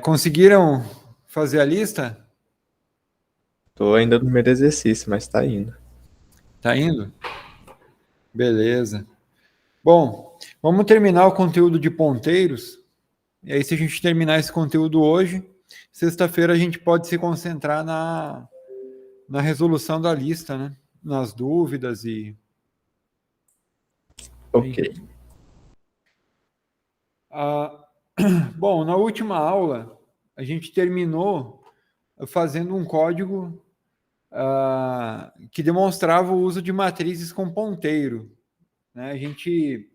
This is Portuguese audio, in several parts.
Conseguiram fazer a lista? Tô ainda no primeiro exercício, mas tá indo. Tá indo? Beleza. Bom, vamos terminar o conteúdo de ponteiros. E aí, se a gente terminar esse conteúdo hoje, sexta-feira a gente pode se concentrar na resolução da lista, né? Nas dúvidas e... Ok. Bom, na última aula, a gente terminou fazendo um código que demonstrava o uso de matrizes com ponteiro, né? A gente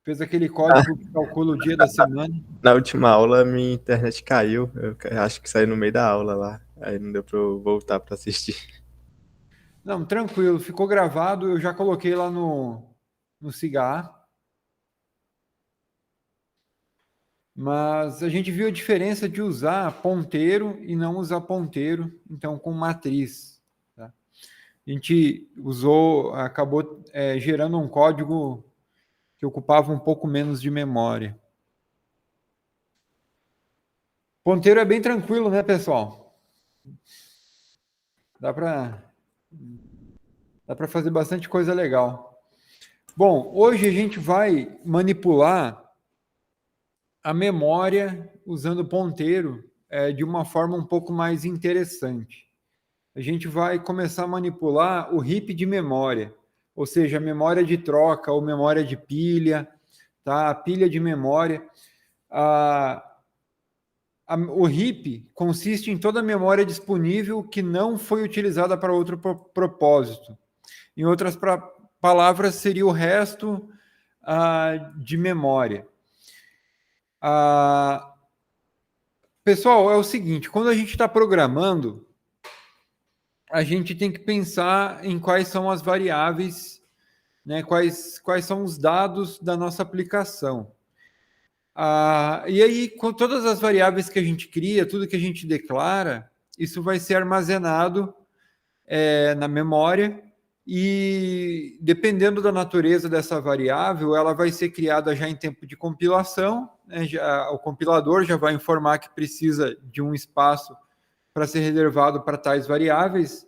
fez aquele código que calcula o dia da semana. Na última aula, minha internet caiu. Eu acho que saiu no meio da aula lá. Aí não deu pra eu voltar pra assistir. Não, tranquilo, ficou gravado, eu já coloquei lá no Cigar. Mas a gente viu a diferença de usar ponteiro e não usar ponteiro, então com matriz. Tá? A gente acabou gerando um código que ocupava um pouco menos de memória. Ponteiro é bem tranquilo, né, pessoal? Dá para fazer bastante coisa legal. Bom, hoje a gente vai manipular a memória usando ponteiro de uma forma um pouco mais interessante. A gente vai começar a manipular o heap de memória, ou seja, a memória de troca ou memória de pilha, tá? A pilha de memória. O heap consiste em toda a memória disponível que não foi utilizada para outro propósito. Em outras palavras, seria o resto de memória. Pessoal, é o seguinte, quando a gente está programando, a gente tem que pensar em quais são as variáveis, né, quais são os dados da nossa aplicação. E aí, com todas as variáveis que a gente cria, tudo que a gente declara, isso vai ser armazenado na memória e, dependendo da natureza dessa variável, ela vai ser criada já em tempo de compilação, né, o compilador já vai informar que precisa de um espaço para ser reservado para tais variáveis,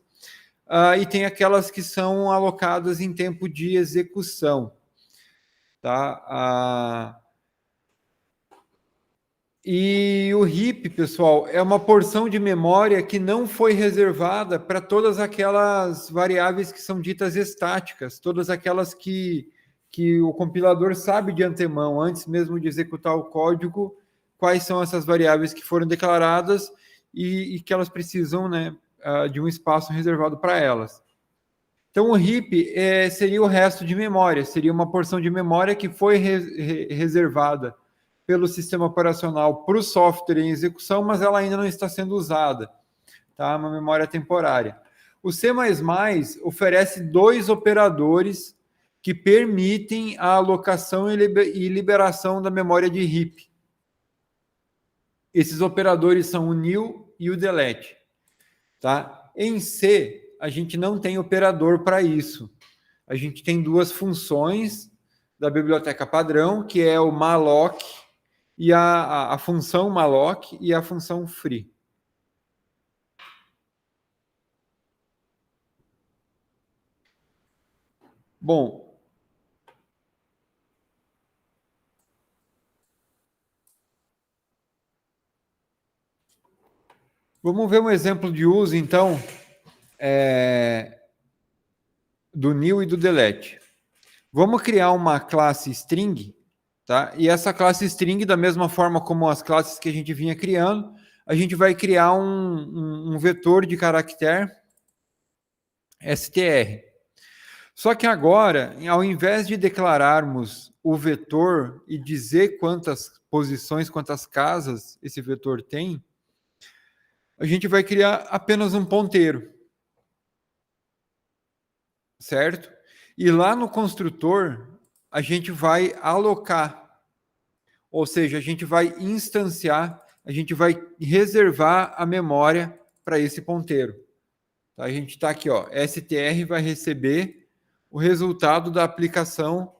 e tem aquelas que são alocadas em tempo de execução. Tá? E o heap, pessoal, é uma porção de memória que não foi reservada para todas aquelas variáveis que são ditas estáticas, todas aquelas que o compilador sabe de antemão, antes mesmo de executar o código, quais são essas variáveis que foram declaradas e que elas precisam, né, de um espaço reservado para elas. Então, o heap seria o resto de memória, seria uma porção de memória que foi reservada pelo sistema operacional para o software em execução, mas ela ainda não está sendo usada. Tá? Uma memória temporária. O C++ oferece dois operadores que permitem a alocação e liberação da memória de heap. Esses operadores são o new e o delete. Tá? Em C, a gente não tem operador para isso. A gente tem duas funções da biblioteca padrão, que é o malloc e a função malloc e a função free. Bom, vamos ver um exemplo de uso, então, do new e do delete. Vamos criar uma classe string, tá? E essa classe string, da mesma forma como as classes que a gente vinha criando, a gente vai criar um vetor de caractere str. Só que agora, ao invés de declararmos o vetor e dizer quantas posições, quantas casas esse vetor tem, a gente vai criar apenas um ponteiro. Certo? E lá no construtor, a gente vai alocar, ou seja, a gente vai instanciar, a gente vai reservar a memória para esse ponteiro. Tá? A gente está aqui, ó, str vai receber o resultado da aplicação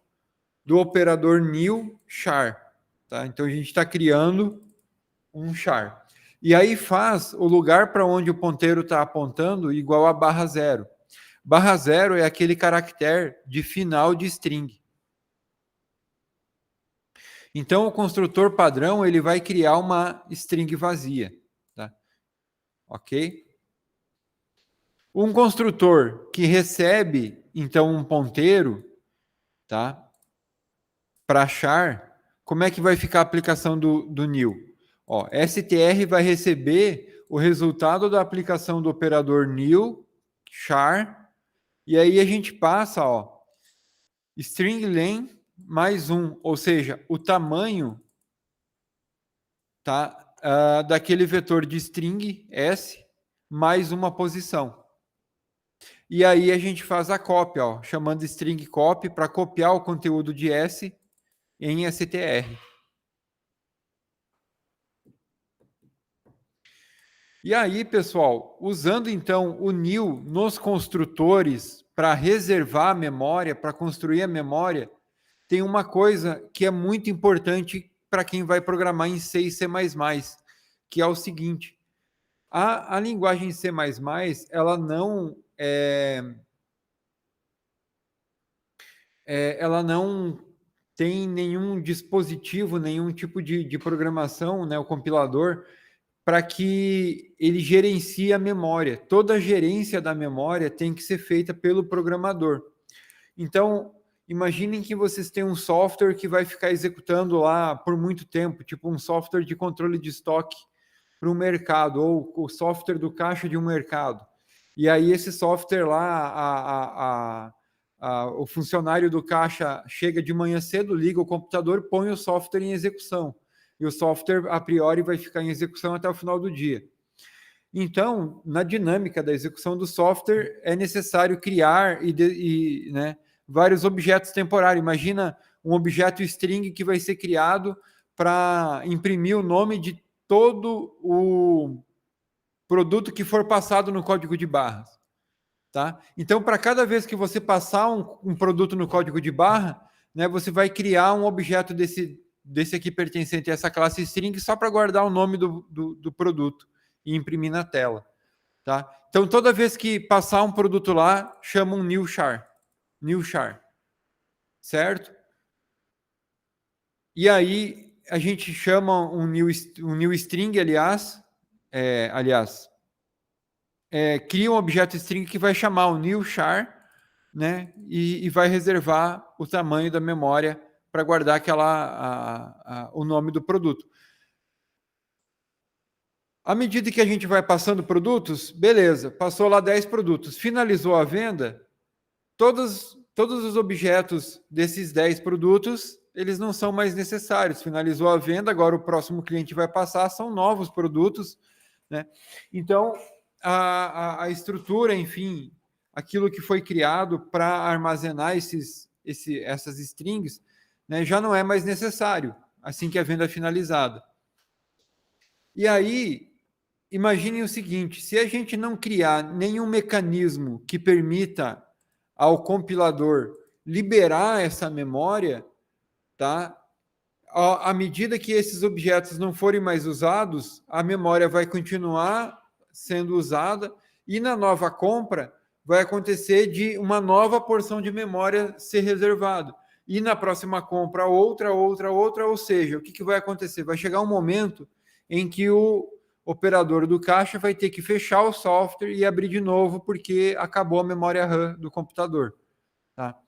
do operador new char. Tá? Então, a gente está criando um char. E aí faz o lugar para onde o ponteiro está apontando igual a /0. /0 é aquele caractere de final de string. Então, o construtor padrão ele vai criar uma string vazia. Tá? Ok? Um construtor que recebe, então, um ponteiro, tá? Para char, como é que vai ficar a aplicação do new? Ó, str vai receber o resultado da aplicação do operador new, char, e aí a gente passa, ó, string len mais 1, ou seja, o tamanho, tá, daquele vetor de string s mais uma posição. E aí a gente faz a cópia, ó, chamando string copy para copiar o conteúdo de s em str. E aí, pessoal, usando então o new nos construtores para reservar a memória, para construir a memória, tem uma coisa que é muito importante para quem vai programar em C e C++, que é o seguinte: a linguagem C++, ela não tem nenhum dispositivo, nenhum tipo de programação, né, o compilador, para que ele gerencie a memória. Toda a gerência da memória tem que ser feita pelo programador. Então, imaginem que vocês têm um software que vai ficar executando lá por muito tempo, tipo um software de controle de estoque para um mercado, ou o software do caixa de um mercado. E aí esse software lá, o funcionário do caixa chega de manhã cedo, liga o computador, põe o software em execução. E o software, a priori, vai ficar em execução até o final do dia. Então, na dinâmica da execução do software, é necessário criar né, vários objetos temporários. Imagina um objeto string que vai ser criado para imprimir o nome de todo o produto que for passado no código de barras. Tá? Então, para cada vez que você passar um produto no código de barra, né, você vai criar um objeto desse aqui pertencente a essa classe string só para guardar o nome do produto e imprimir na tela. Tá? Então, toda vez que passar um produto lá, chama um new char. New char. Certo? E aí, a gente chama um new string, cria um objeto string que vai chamar o new char, né, e vai reservar o tamanho da memória para guardar o nome do produto. À medida que a gente vai passando produtos, beleza, passou lá 10 produtos, finalizou a venda, todos os objetos desses 10 produtos, eles não são mais necessários. Finalizou a venda, agora o próximo cliente vai passar, são novos produtos, né? Então, a estrutura, enfim, aquilo que foi criado para armazenar essas strings, né, já não é mais necessário, assim que a venda é finalizada. E aí, imaginem o seguinte: se a gente não criar nenhum mecanismo que permita ao compilador liberar essa memória, tá? À medida que esses objetos não forem mais usados, a memória vai continuar sendo usada e na nova compra vai acontecer de uma nova porção de memória ser reservada. E na próxima compra outra, ou seja, o que vai acontecer? Vai chegar um momento em que o operador do caixa vai ter que fechar o software e abrir de novo porque acabou a memória RAM do computador. Tá?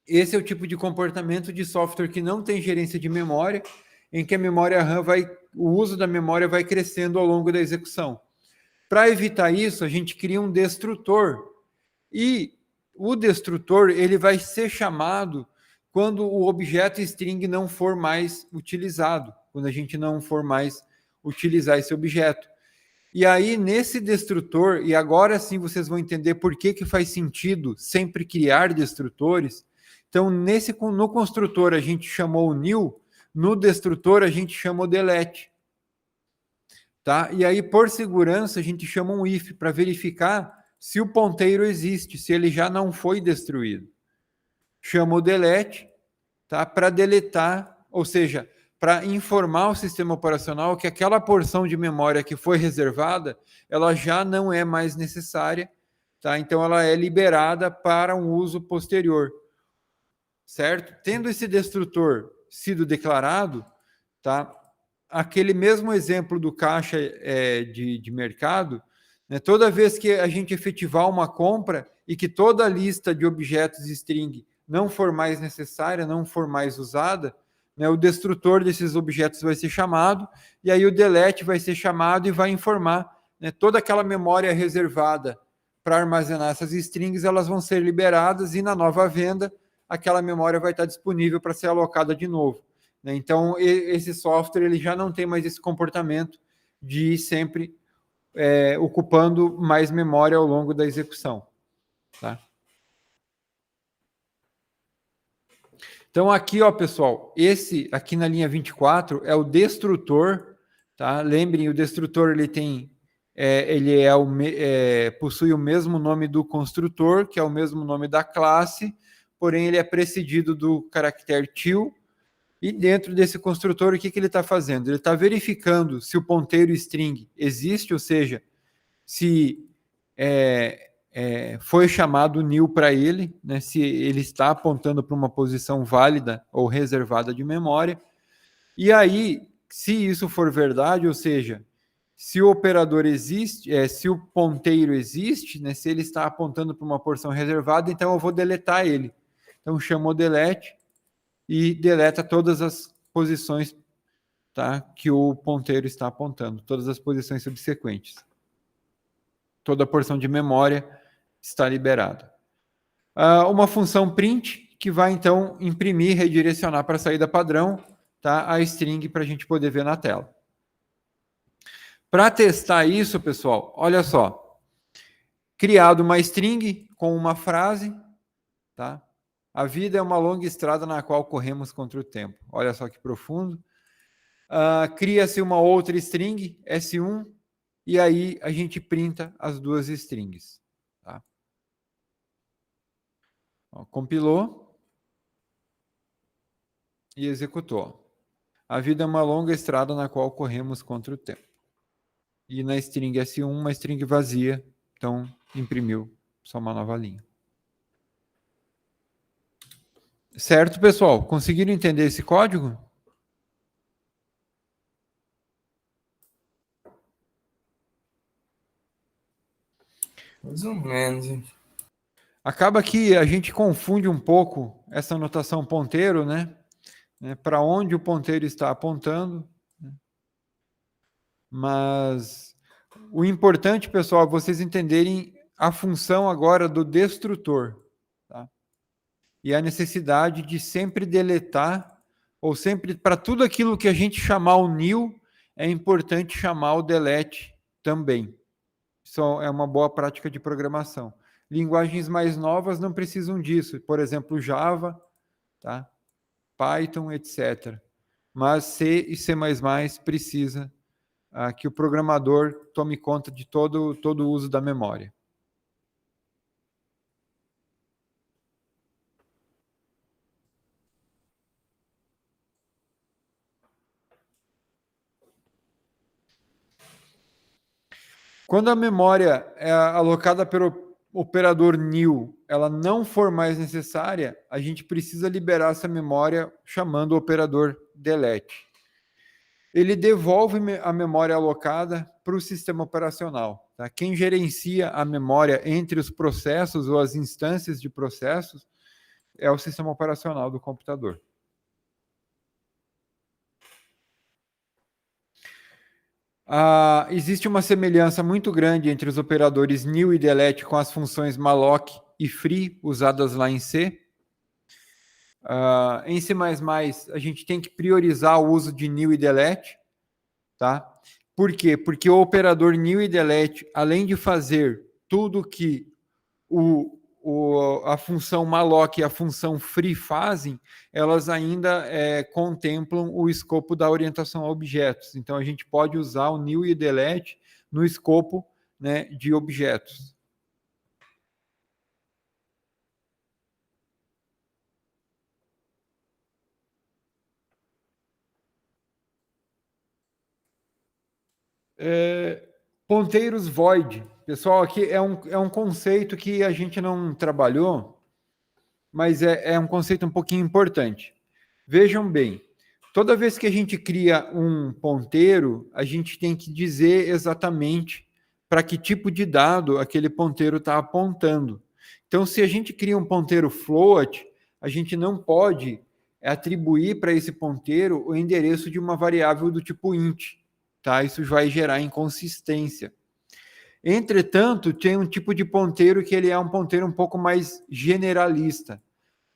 Esse é o tipo de comportamento de software que não tem gerência de memória, em que a memória RAM o uso da memória vai crescendo ao longo da execução. Para evitar isso, a gente cria um destrutor. E o destrutor ele vai ser chamado quando o objeto string não for mais utilizado, quando a gente não for mais utilizar esse objeto. E aí, nesse destrutor, e agora sim vocês vão entender por que faz sentido sempre criar destrutores. Então, no construtor a gente chamou o new, no destrutor a gente chama o delete. Tá? E aí, por segurança, a gente chama um if para verificar se o ponteiro existe, se ele já não foi destruído. Chama o delete, tá? Para deletar, ou seja, para informar o sistema operacional que aquela porção de memória que foi reservada, ela já não é mais necessária, tá? Então ela é liberada para um uso posterior, certo? Tendo esse destrutor sido declarado, tá? Aquele mesmo exemplo do caixa de mercado, né? Toda vez que a gente efetivar uma compra e que toda a lista de objetos string não for mais necessária, não for mais usada, né, o destrutor desses objetos vai ser chamado, e aí o delete vai ser chamado e vai informar, né, toda aquela memória reservada para armazenar essas strings, elas vão ser liberadas e na nova venda aquela memória vai estar disponível para ser alocada de novo. Né? Então, esse software ele já não tem mais esse comportamento de ir sempre ocupando mais memória ao longo da execução. Tá? Então, aqui, ó, pessoal, esse aqui na linha 24 é o destrutor, tá? Lembrem, o destrutor ele tem, possui o mesmo nome do construtor, que é o mesmo nome da classe, porém ele é precedido do caractere till, e dentro desse construtor, o que ele está fazendo? Ele está verificando se o ponteiro string existe, ou seja, se foi chamado new para ele, né, se ele está apontando para uma posição válida ou reservada de memória. E aí, se isso for verdade, ou seja, se o operador existe, se o ponteiro existe, né, se ele está apontando para uma porção reservada, então eu vou deletar ele. Então chamou delete e deleta todas as posições, tá, que o ponteiro está apontando, todas as posições subsequentes. Toda a porção de memória está liberada. Uma função print, que vai então imprimir, redirecionar para a saída padrão, tá, a string para a gente poder ver na tela. Para testar isso, pessoal, olha só. Criado uma string com uma frase, tá? A vida é uma longa estrada na qual corremos contra o tempo. Olha só que profundo. Cria-se uma outra string, S1, e aí a gente printa as duas strings. Tá? Ó, compilou e executou. A vida é uma longa estrada na qual corremos contra o tempo. E na string S1, uma string vazia, então imprimiu só uma nova linha. Certo, pessoal? Conseguiram entender esse código? Mais ou menos. Acaba que a gente confunde um pouco essa notação ponteiro, né? Para onde o ponteiro está apontando. Né? Mas o importante, pessoal, é vocês entenderem a função agora do destrutor. Tá? E a necessidade de sempre deletar, ou sempre, para tudo aquilo que a gente chamar o new, é importante chamar o delete também. Isso é uma boa prática de programação. Linguagens mais novas não precisam disso, por exemplo, Java, tá? Python, etc. Mas C e C++ precisa que o programador tome conta de todo o uso da memória. Quando a memória é alocada pelo operador new, ela não for mais necessária, a gente precisa liberar essa memória chamando o operador delete. Ele devolve a memória alocada para o sistema operacional. Tá? Quem gerencia a memória entre os processos ou as instâncias de processos é o sistema operacional do computador. Existe uma semelhança muito grande entre os operadores new e delete com as funções malloc e free usadas lá em C. Em C++, a gente tem que priorizar o uso de new e delete. Tá? Por quê? Porque o operador new e delete, além de fazer tudo que a função malloc e a função free fazem, elas ainda contemplam o escopo da orientação a objetos. Então, a gente pode usar o new e o delete no escopo, né, de objetos. Ponteiros void. Pessoal, aqui é um conceito que a gente não trabalhou, mas é um conceito um pouquinho importante. Vejam bem, toda vez que a gente cria um ponteiro, a gente tem que dizer exatamente para que tipo de dado aquele ponteiro está apontando. Então, se a gente cria um ponteiro float, a gente não pode atribuir para esse ponteiro o endereço de uma variável do tipo int, tá? Isso vai gerar inconsistência. Entretanto, tem um tipo de ponteiro que ele é um ponteiro um pouco mais generalista,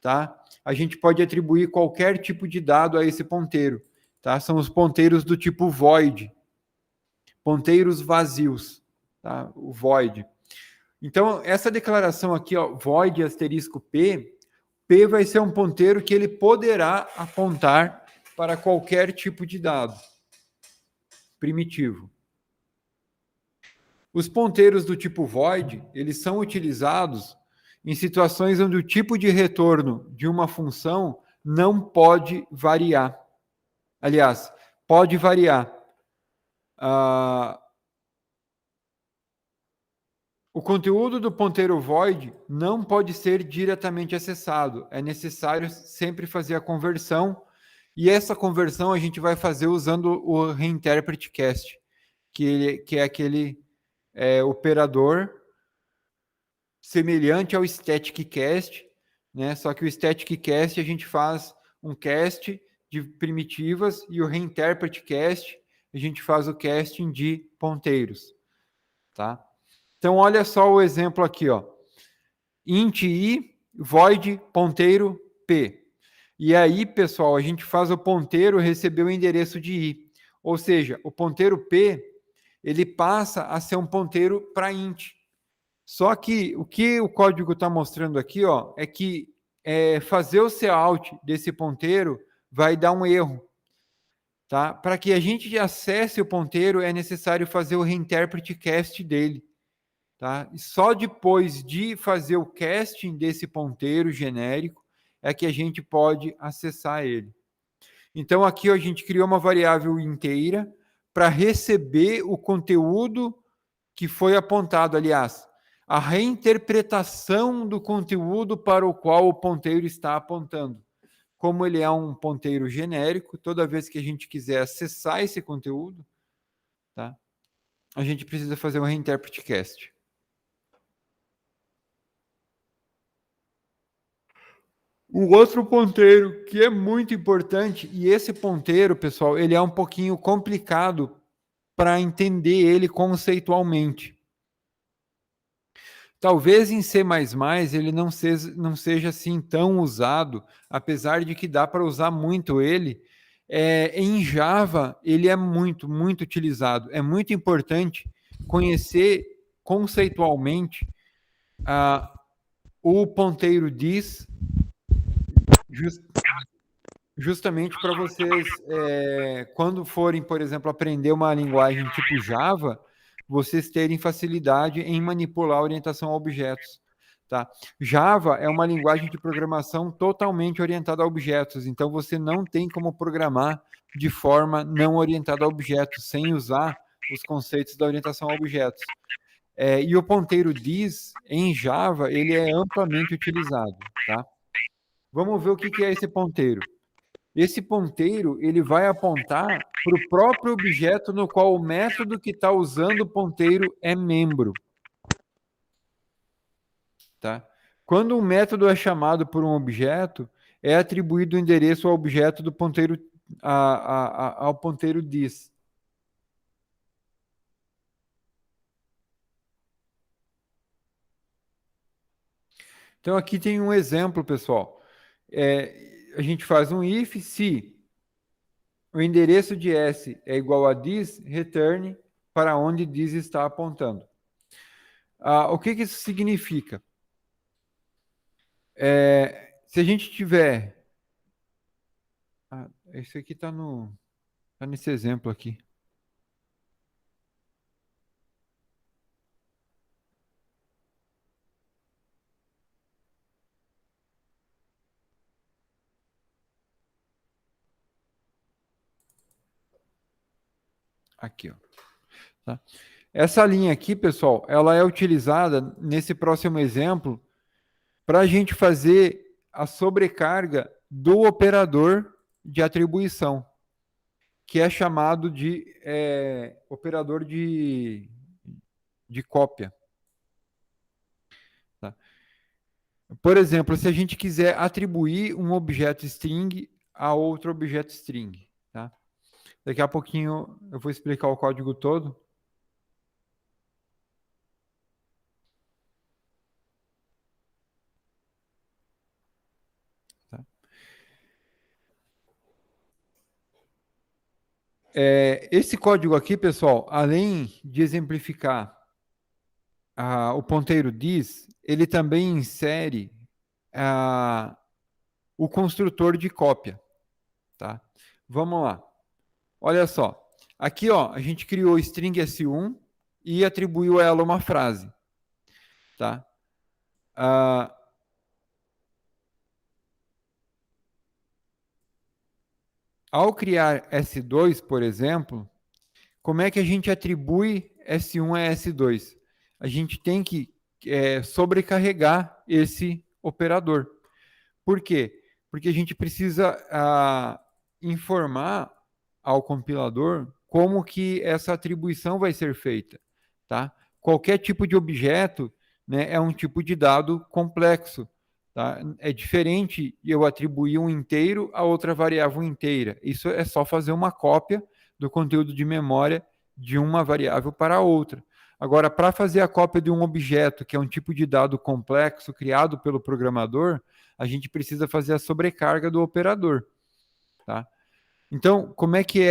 tá? A gente pode atribuir qualquer tipo de dado a esse ponteiro, tá? São os ponteiros do tipo void, ponteiros vazios, tá? O void. Então, essa declaração aqui, ó, void asterisco p, p vai ser um ponteiro que ele poderá apontar para qualquer tipo de dado primitivo. Os ponteiros do tipo void, eles são utilizados em situações onde o tipo de retorno de uma função não pode variar. Aliás, pode variar. O conteúdo do ponteiro void não pode ser diretamente acessado. É necessário sempre fazer a conversão, e essa conversão a gente vai fazer usando o reinterpret cast, que é aquele operador semelhante ao static cast, né? Só que o static cast a gente faz um cast de primitivas e o reinterpret cast a gente faz o casting de ponteiros, tá? Então olha só o exemplo aqui, ó. Int i void ponteiro p. E aí, pessoal, a gente faz o ponteiro receber o endereço de i. Ou seja, o ponteiro p, ele passa a ser um ponteiro para int. Só que o que o código está mostrando aqui, ó, é que fazer o cout desse ponteiro vai dar um erro. Tá? Para que a gente acesse o ponteiro, é necessário fazer o reinterpret cast dele. Tá? E só depois de fazer o casting desse ponteiro genérico é que a gente pode acessar ele. Então, aqui ó, a gente criou uma variável inteira para receber o conteúdo que foi apontado, aliás, a reinterpretação do conteúdo para o qual o ponteiro está apontando. Como ele é um ponteiro genérico, toda vez que a gente quiser acessar esse conteúdo, tá? A gente precisa fazer um reinterpret cast. O outro ponteiro que é muito importante, e esse ponteiro, pessoal, ele é um pouquinho complicado para entender ele conceitualmente. Talvez em C++ ele não seja assim tão usado, apesar de que dá para usar muito ele. Em Java, ele é muito, muito utilizado. É muito importante conhecer conceitualmente o ponteiro dis, justamente para vocês, quando forem, por exemplo, aprender uma linguagem tipo Java, vocês terem facilidade em manipular a orientação a objetos. Tá? Java é uma linguagem de programação totalmente orientada a objetos, então você não tem como programar de forma não orientada a objetos, sem usar os conceitos da orientação a objetos. E o ponteiro dis, em Java, ele é amplamente utilizado. Tá? Vamos ver o que é esse ponteiro. Esse ponteiro ele vai apontar para o próprio objeto no qual o método que está usando o ponteiro é membro. Tá? Quando um método é chamado por um objeto, é atribuído o endereço ao objeto do ponteiro ao ponteiro dis. Então aqui tem um exemplo, pessoal. A gente faz um if se o endereço de S é igual a dis, return para onde dis está apontando. O que isso significa? Se a gente tiver... Isso aqui está nesse exemplo aqui. Aqui, ó. Tá? Essa linha aqui, pessoal, ela é utilizada nesse próximo exemplo para a gente fazer a sobrecarga do operador de atribuição, que é chamado de operador de cópia. Tá? Por exemplo, se a gente quiser atribuir um objeto string a outro objeto string. Tá? Daqui a pouquinho eu vou explicar o código todo. Tá? Esse código aqui, pessoal, além de exemplificar o ponteiro diz, ele também insere o construtor de cópia. Tá? Vamos lá. Olha só. Aqui, ó, a gente criou string S1 e atribuiu a ela uma frase. Tá? Ao criar S2, por exemplo, como é que a gente atribui S1 a S2? A gente tem que sobrecarregar esse operador. Por quê? Porque a gente precisa informar ao compilador como que essa atribuição vai ser feita. Tá? Qualquer tipo de objeto, né, é um tipo de dado complexo. Tá? É diferente eu atribuir um inteiro a outra variável inteira. Isso é só fazer uma cópia do conteúdo de memória de uma variável para outra. Agora, para fazer a cópia de um objeto, que é um tipo de dado complexo criado pelo programador, a gente precisa fazer a sobrecarga do operador. Tá? Então, como é que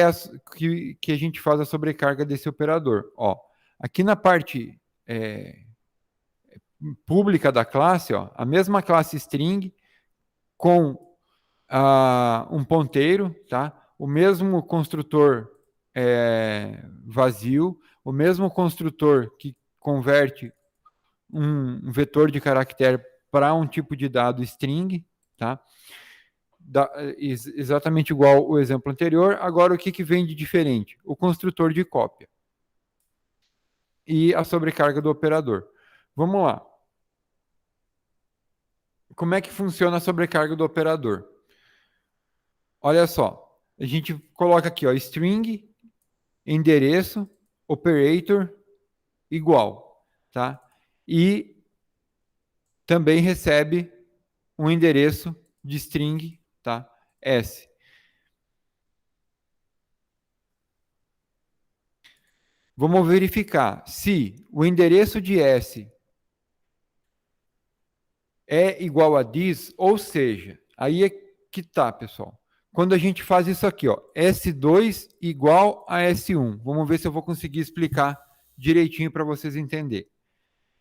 que a gente faz a sobrecarga desse operador? Ó, aqui na parte pública da classe, ó, a mesma classe string com um ponteiro, tá? O mesmo construtor vazio, o mesmo construtor que converte um vetor de caractere para um tipo de dado string, tá? Exatamente igual o exemplo anterior. Agora, o que vem de diferente? O construtor de cópia e a sobrecarga do operador. Vamos lá. Como é que funciona a sobrecarga do operador? Olha só, a gente coloca aqui, ó, string, endereço, operator, igual, tá? E também recebe um endereço de string, tá? S. Vamos verificar se o endereço de S é igual a this, ou seja, aí é que tá, pessoal. Quando a gente faz isso aqui, ó, S2 igual a S1. Vamos ver se eu vou conseguir explicar direitinho para vocês entenderem.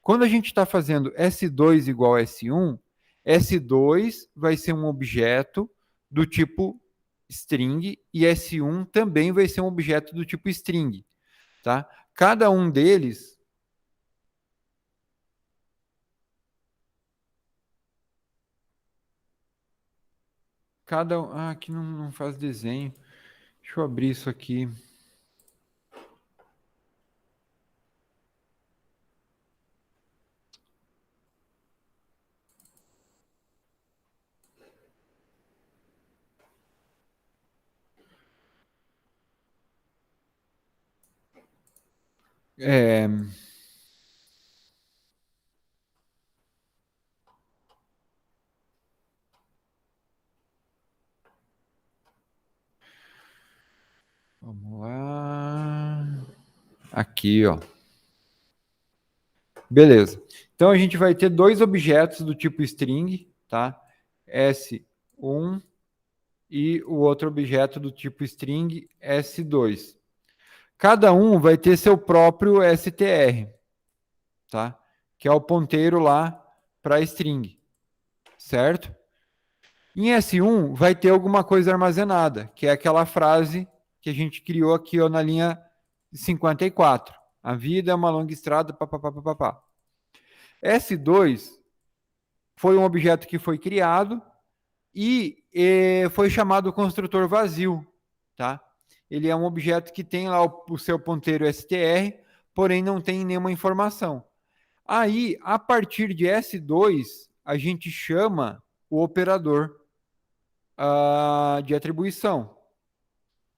Quando a gente está fazendo S2 igual a S1, S2 vai ser um objeto do tipo string e S1 também vai ser um objeto do tipo string. Tá? Cada um deles aqui não faz desenho. Deixa eu abrir isso aqui. Vamos lá. Aqui, ó. Beleza. Então a gente vai ter dois objetos do tipo string, tá? S1 e o outro objeto do tipo string S2. Cada um vai ter seu próprio str, tá? Que é o ponteiro lá para string, certo? Em S1 vai ter alguma coisa armazenada, que é aquela frase que a gente criou aqui ó, na linha 54. A vida é uma longa estrada, papapá. S2 foi um objeto que foi criado e foi chamado construtor vazio, tá? Ele é um objeto que tem lá o seu ponteiro str, porém não tem nenhuma informação. Aí, a partir de S2, a gente chama o operador de atribuição.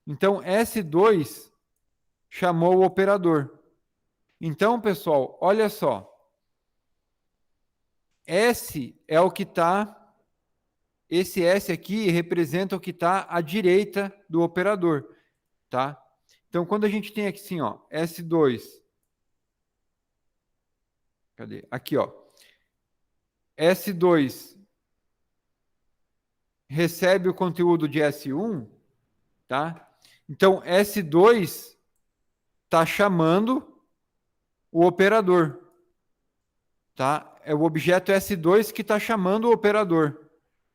Então, S2 chamou o operador. Então, pessoal, olha só. S é o que está... Esse S aqui representa o que está à direita do operador, tá? Então, quando a gente tem aqui assim, ó, S2... Cadê? Aqui, ó. S2 recebe o conteúdo de S1, tá? Então, S2 está chamando o operador, tá? É o objeto S2 que está chamando o operador.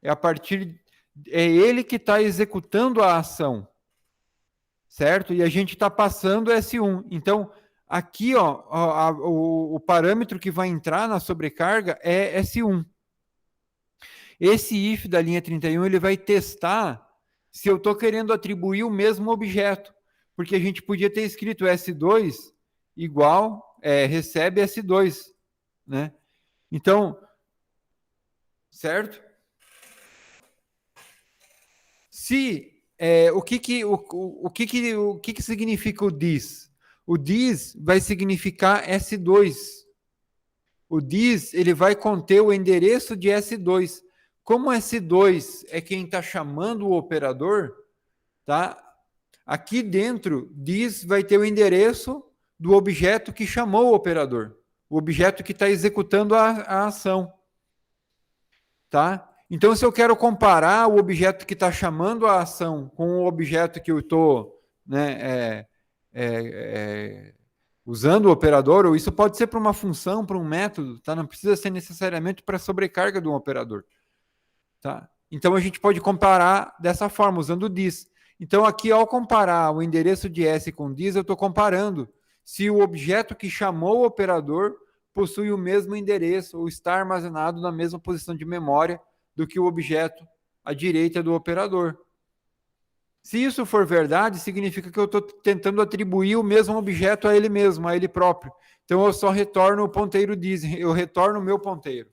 É ele que está executando a ação, certo? E a gente está passando S1. Então, aqui, ó, o parâmetro que vai entrar na sobrecarga é S1. Esse if da linha 31, ele vai testar se eu estou querendo atribuir o mesmo objeto, porque a gente podia ter escrito S2 igual, recebe S2, né? Então, certo? O que significa o this? O this vai significar S2. O this, ele vai conter o endereço de S2. Como S2 é quem está chamando o operador, tá? Aqui dentro, this vai ter o endereço do objeto que chamou o operador. O objeto que está executando a ação. Tá? Então, se eu quero comparar o objeto que está chamando a ação com o objeto que eu estou, né, usando o operador, ou isso pode ser para uma função, para um método, tá? Não precisa ser necessariamente para a sobrecarga de um operador. Tá? Então, a gente pode comparar dessa forma, usando o this. Então, aqui, ao comparar o endereço de S com this, eu estou comparando se o objeto que chamou o operador possui o mesmo endereço ou está armazenado na mesma posição de memória do que o objeto à direita do operador. Se isso for verdade, significa que eu estou tentando atribuir o mesmo objeto a ele mesmo, a ele próprio. Então, eu só retorno o ponteiro this, eu retorno o meu ponteiro.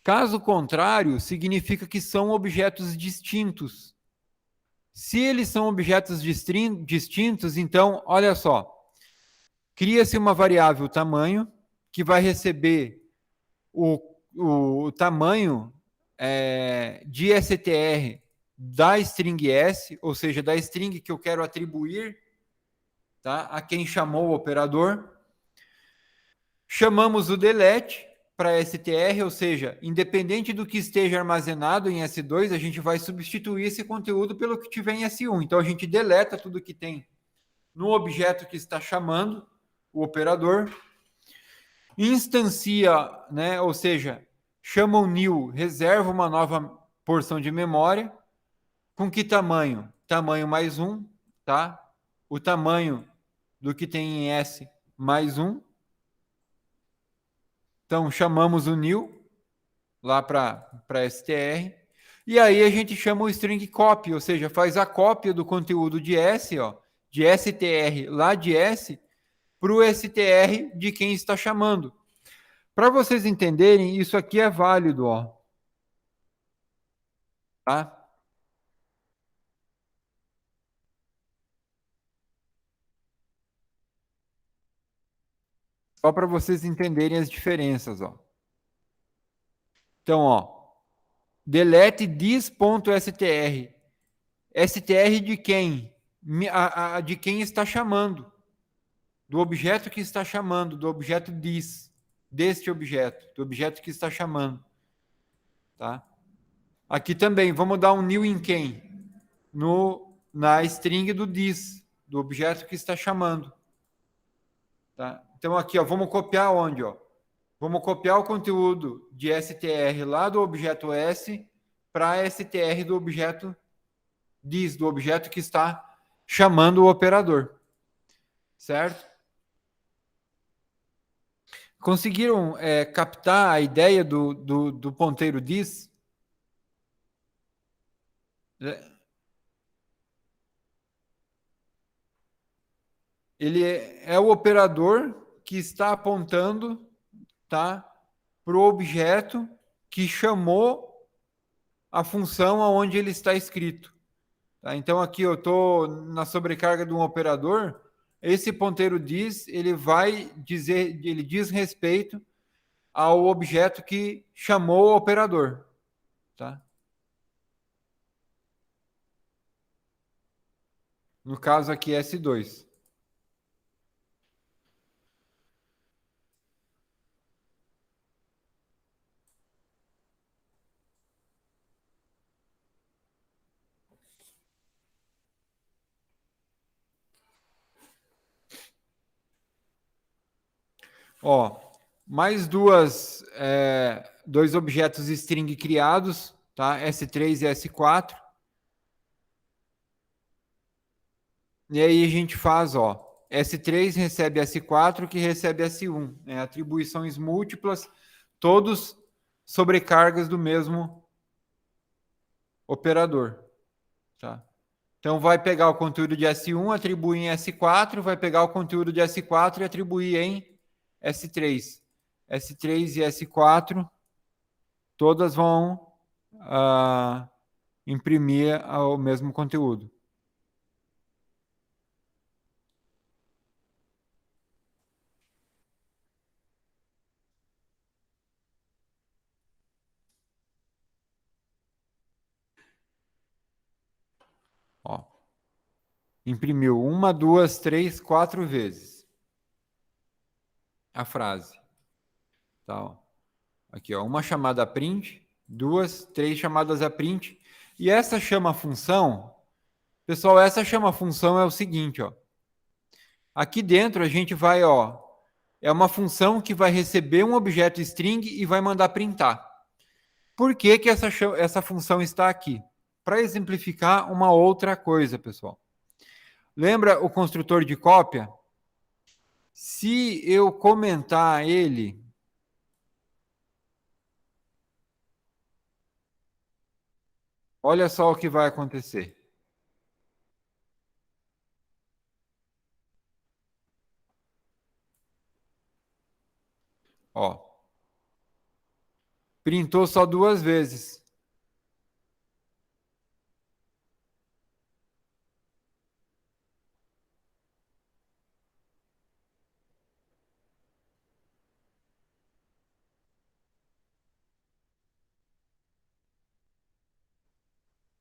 Caso contrário, significa que são objetos distintos. Se eles são objetos distintos, então, olha só, cria-se uma variável tamanho, que vai receber o tamanho de str da string s, ou seja, da string que eu quero atribuir, tá, a quem chamou o operador. Chamamos o delete para str, ou seja, independente do que esteja armazenado em S2, a gente vai substituir esse conteúdo pelo que tiver em S1. Então, a gente deleta tudo que tem no objeto que está chamando o operador, instancia, né, ou seja, chama o new, reserva uma nova porção de memória. Com que tamanho? Tamanho mais 1, tá? O tamanho do que tem em S mais 1. Então, chamamos o new lá para str. E aí a gente chama o string copy, ou seja, faz a cópia do conteúdo de S, ó, de str lá de S, para o str de quem está chamando. Para vocês entenderem, isso aqui é válido, ó. Tá? Só para vocês entenderem as diferenças, ó. Então, ó, delete this.str. str de quem? De quem está chamando. Do objeto que está chamando, do objeto this. Deste objeto, do objeto que está chamando. Tá? Aqui também, vamos dar um new em quem? Na string do this, do objeto que está chamando. Tá? Então, aqui, ó, vamos copiar onde? Ó? Vamos copiar o conteúdo de str lá do objeto S para str do objeto this, do objeto que está chamando o operador. Certo? Conseguiram captar a ideia do ponteiro this? Ele é o operador que está apontando, tá, para o objeto que chamou a função aonde ele está escrito. Tá? Então aqui eu estou na sobrecarga de um operador, esse ponteiro diz, ele vai dizer, ele diz respeito ao objeto que chamou o operador. Tá? No caso aqui S2. Ó, mais dois objetos string criados, tá? S3 e S4. E aí a gente faz, ó, S3 recebe S4, que recebe S1, né? Atribuições múltiplas, todos sobrecargas do mesmo operador, tá? Então vai pegar o conteúdo de S1, atribuir em S4, vai pegar o conteúdo de S4 e atribuir em S3. S3 e S4, todas vão imprimir o mesmo conteúdo. Ó, imprimiu 1, 2, 3, 4 vezes a frase. Tá, ó. Aqui, ó, uma chamada a print, 2, 3 chamadas a print. E essa chama função, pessoal, essa chama função é o seguinte, ó. Aqui dentro a gente vai, ó, é uma função que vai receber um objeto string e vai mandar printar. Por que que essa função está aqui? Para exemplificar uma outra coisa, pessoal. Lembra o construtor de cópia? Se eu comentar ele, olha só o que vai acontecer. Ó, printou só 2 vezes.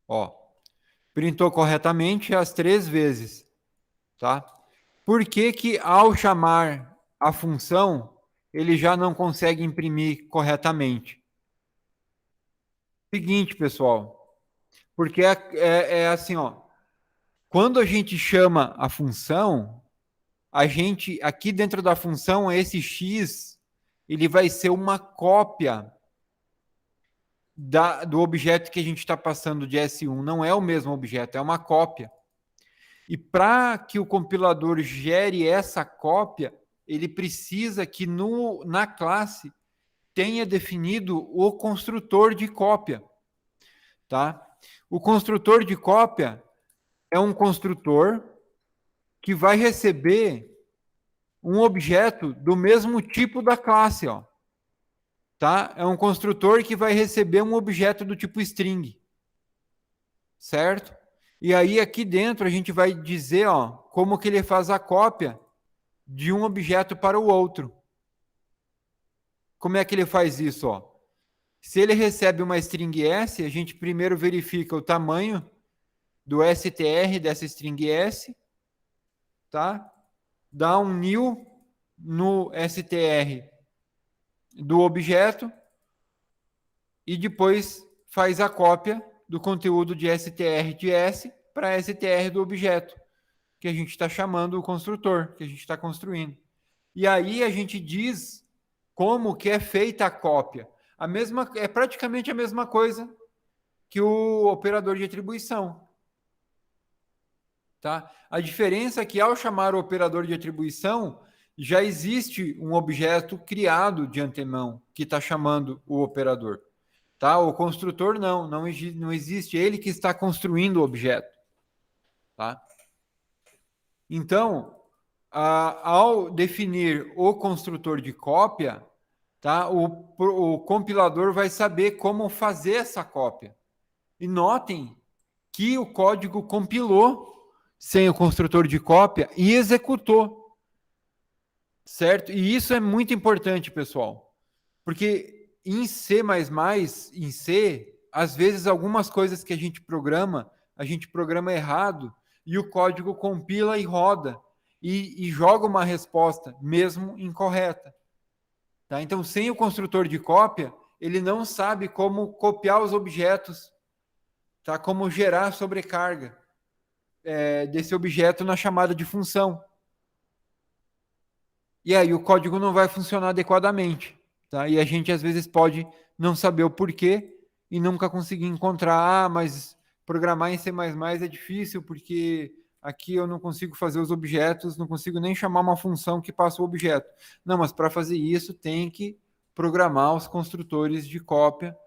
Ó, printou corretamente as 3 vezes, tá? Por que que ao chamar a função, ele já não consegue imprimir corretamente? Seguinte, pessoal, porque é assim, ó, quando a gente chama a função, a gente, aqui dentro da função, esse x, ele vai ser uma cópia do objeto que a gente está passando de S1. Não é o mesmo objeto, é uma cópia. E para que o compilador gere essa cópia, ele precisa que na classe tenha definido o construtor de cópia. Tá? O construtor de cópia é um construtor que vai receber um objeto do mesmo tipo da classe, ó. Tá? É um construtor que vai receber um objeto do tipo string. Certo? E aí aqui dentro a gente vai dizer, ó, como que ele faz a cópia de um objeto para o outro. Como é que ele faz isso, ó? Se ele recebe uma string S, a gente primeiro verifica o tamanho do str dessa string S, tá? Dá um new no str do objeto e depois faz a cópia do conteúdo de str de S para str do objeto, que a gente está chamando o construtor, que a gente está construindo. E aí a gente diz como que é feita a cópia. É praticamente a mesma coisa que o operador de atribuição. Tá? A diferença é que ao chamar o operador de atribuição, já existe um objeto criado de antemão que está chamando o operador. tá? O construtor não existe, ele que está construindo o objeto, tá? Então, ao definir o construtor de cópia, tá? O compilador vai saber como fazer essa cópia. E notem que o código compilou sem o construtor de cópia e executou, certo? E isso é muito importante, pessoal, porque em C++, em C, às vezes algumas coisas que a gente programa errado e o código compila e roda e joga uma resposta, mesmo incorreta. Tá? Então, sem o construtor de cópia, ele não sabe como copiar os objetos, tá? Como gerar sobrecarga desse objeto na chamada de função. E aí o código não vai funcionar adequadamente. Tá? E a gente às vezes pode não saber o porquê e nunca conseguir encontrar, mas programar em C++ é difícil porque aqui eu não consigo fazer os objetos, não consigo nem chamar uma função que passa o objeto. Não, mas para fazer isso tem que programar os construtores de cópia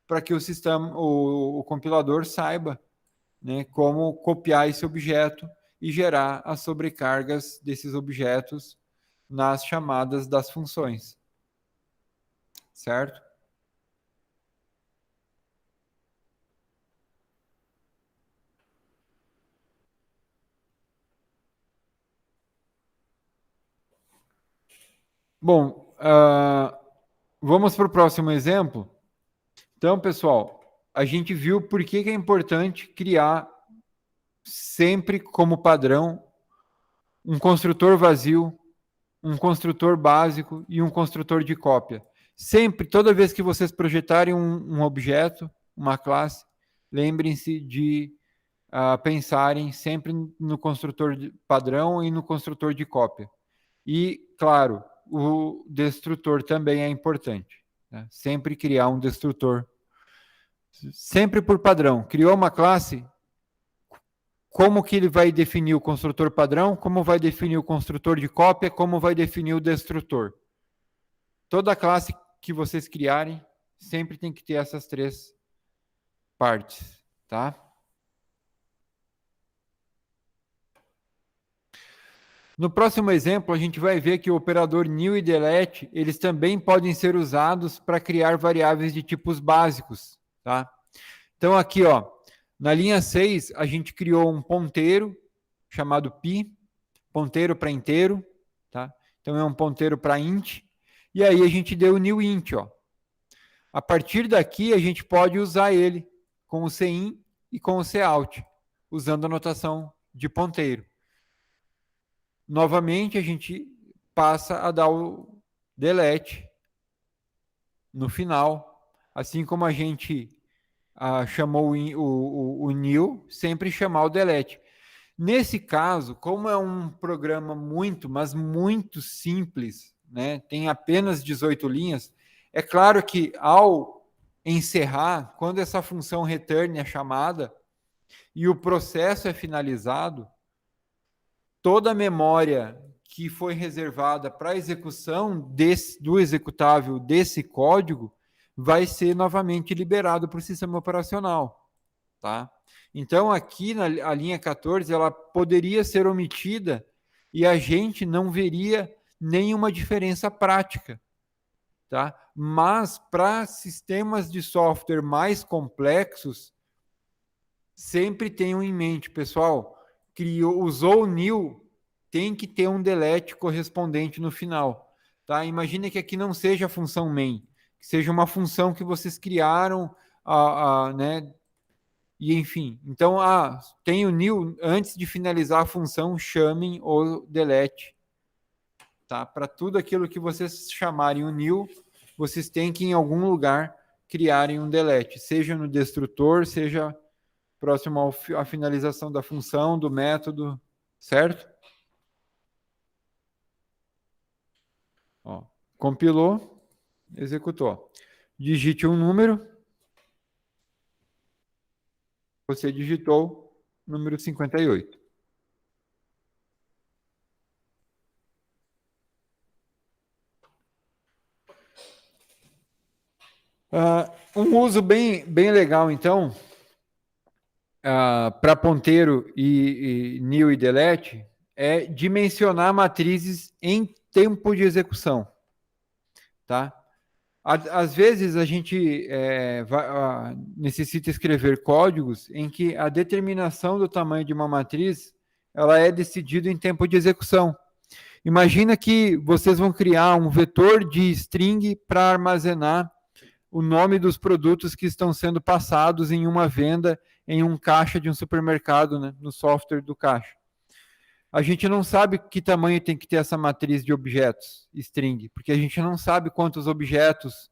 para que o sistema, o compilador saiba, né, como copiar esse objeto e gerar as sobrecargas desses objetos nas chamadas das funções. Certo? Bom, vamos para o próximo exemplo. Então, pessoal, a gente viu por que é importante criar sempre como padrão um construtor vazio, um construtor básico e um construtor de cópia. Sempre, toda vez que vocês projetarem um objeto, uma classe, lembrem-se de pensarem sempre no construtor padrão e no construtor de cópia. E, claro, o destrutor também é importante. Né? Sempre criar um destrutor. Sempre por padrão. Criou uma classe, como que ele vai definir o construtor padrão, como vai definir o construtor de cópia, como vai definir o destrutor. Toda classe que vocês criarem, sempre tem que ter essas três partes, tá? No próximo exemplo, a gente vai ver que o operador new e delete, eles também podem ser usados para criar variáveis de tipos básicos, tá? Então aqui, ó, na linha 6, a gente criou um ponteiro chamado pi, ponteiro para inteiro, tá? Então é um ponteiro para int, e aí a gente deu o new int, ó. A partir daqui, a gente pode usar ele com o cin e com o cout, usando a notação de ponteiro. Novamente, a gente passa a dar o delete no final, assim como a gente chamou o new, sempre chamar o delete. Nesse caso, como é um programa muito, mas muito simples, né, tem apenas 18 linhas, é claro que ao encerrar, quando essa função return é chamada e o processo é finalizado, toda a memória que foi reservada para a execução do executável desse código vai ser novamente liberado para o sistema operacional, tá? Então, aqui na linha 14, ela poderia ser omitida e a gente não veria nenhuma diferença prática, tá? Mas para sistemas de software mais complexos, sempre tenham em mente, pessoal, usou o new, tem que ter um delete correspondente no final, tá? Imagine que aqui não seja a função main, que seja uma função que vocês criaram, né? E enfim, então, tem o new, antes de finalizar a função, chamem o delete, tá? Para tudo aquilo que vocês chamarem o new, vocês têm que em algum lugar criarem um delete, seja no destrutor, seja próximo à finalização da função, do método, certo? Ó, compilou, executou. Digite um número. Você digitou número 58. Um uso bem legal, então, para ponteiro e new e delete é dimensionar matrizes em tempo de execução, tá? Às vezes a gente necessita escrever códigos em que a determinação do tamanho de uma matriz ela é decidida em tempo de execução. Imagina que vocês vão criar um vetor de string para armazenar o nome dos produtos que estão sendo passados em uma venda em um caixa de um supermercado, né, no software do caixa. A gente não sabe que tamanho tem que ter essa matriz de objetos, string, porque a gente não sabe quantos objetos,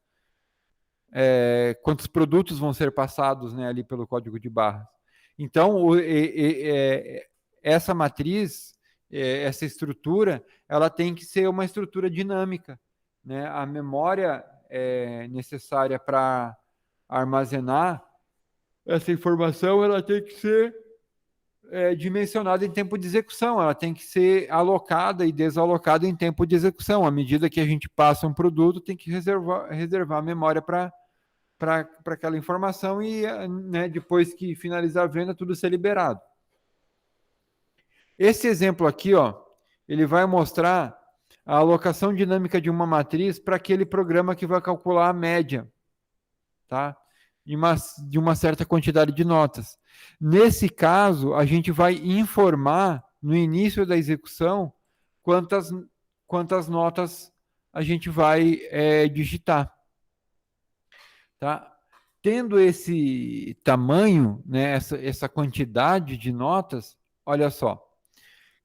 quantos produtos vão ser passados, né, ali pelo código de barras. Então, essa matriz, essa estrutura, ela tem que ser uma estrutura dinâmica, né? A memória necessária para armazenar essa informação, ela tem que ser dimensionada em tempo de execução, ela tem que ser alocada e desalocada em tempo de execução. À medida que a gente passa um produto, tem que reservar a memória para aquela informação e, né, depois que finalizar a venda, tudo ser liberado. Esse exemplo aqui, ó, ele vai mostrar a alocação dinâmica de uma matriz para aquele programa que vai calcular a média, tá? De uma certa quantidade de notas. Nesse caso, a gente vai informar no início da execução quantas notas a gente vai digitar. Tá? Tendo esse tamanho, né, essa quantidade de notas, olha só,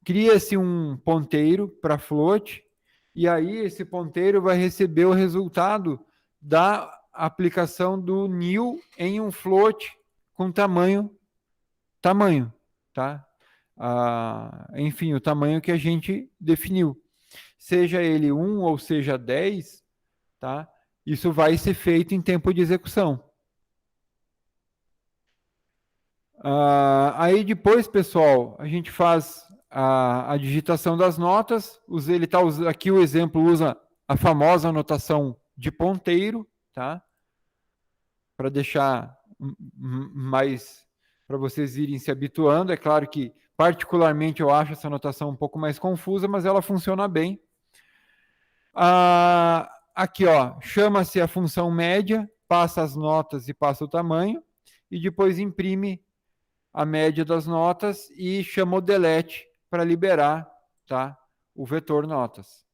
cria-se um ponteiro para float, e aí esse ponteiro vai receber o resultado da aplicação do new em um float com tamanho, tá? Enfim, o tamanho que a gente definiu. Seja ele 1 ou seja 10, tá? Isso vai ser feito em tempo de execução. Aí depois, pessoal, a gente faz a digitação das notas. Ele tá aqui o exemplo usa a famosa notação de ponteiro, tá? Para deixar mais para vocês irem se habituando. É claro que particularmente eu acho essa notação um pouco mais confusa, mas ela funciona bem. Aqui, ó, chama-se a função média, passa as notas e passa o tamanho, e depois imprime a média das notas e chama o delete para liberar, tá, o vetor notas.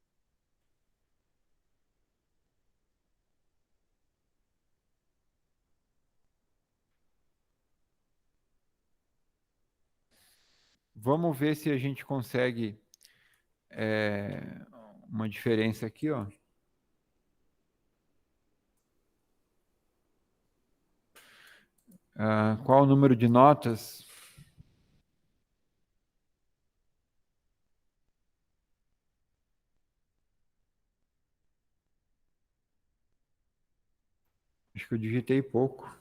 Vamos ver se a gente consegue uma diferença aqui, ó. Qual o número de notas? Acho que eu digitei pouco.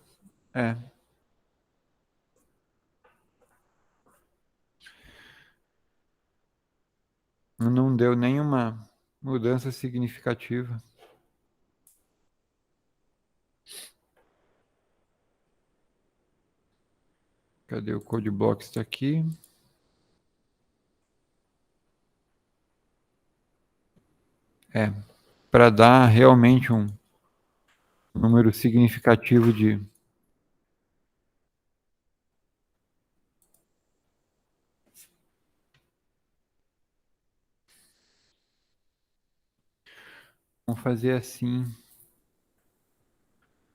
Não deu nenhuma mudança significativa. Cadê o code block? Está aqui. Para dar realmente um número significativo de... Vamos fazer assim,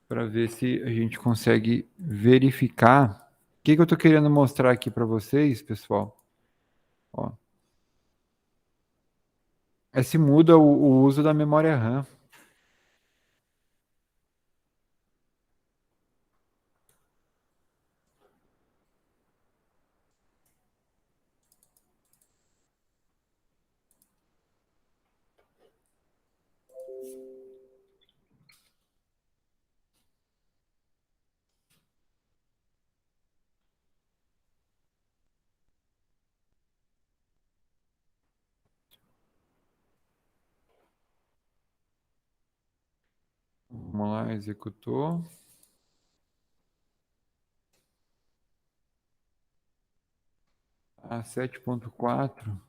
para ver se a gente consegue verificar. O que eu estou querendo mostrar aqui para vocês, pessoal? Ó, se muda o uso da memória RAM. Vamos lá, executou. A 7.4.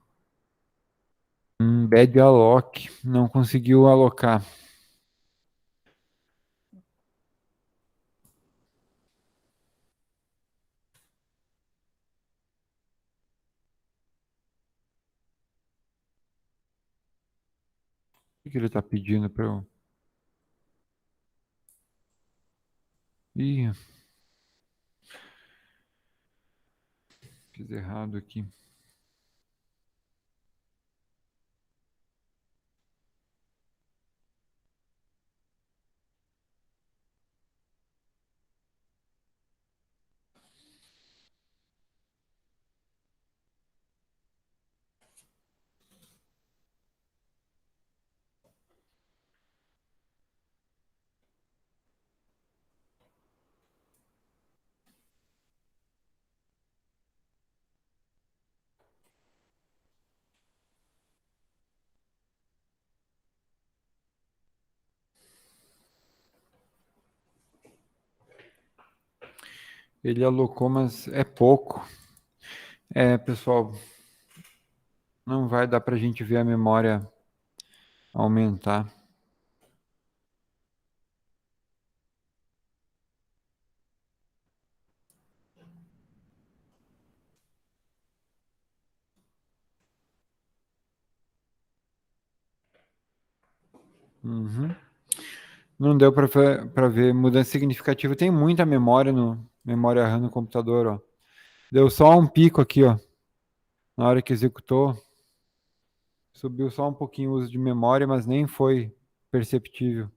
Bad alloc. Não conseguiu alocar. O que ele está pedindo para eu... Ih, fiz errado aqui. Ele alocou, mas é pouco. Pessoal, não vai dar para a gente ver a memória aumentar. Uhum. Não deu para ver mudança significativa. Tem muita memória no memória RAM no computador, ó. Deu só um pico aqui, ó. Na hora que executou, subiu só um pouquinho o uso de memória, mas nem foi perceptível.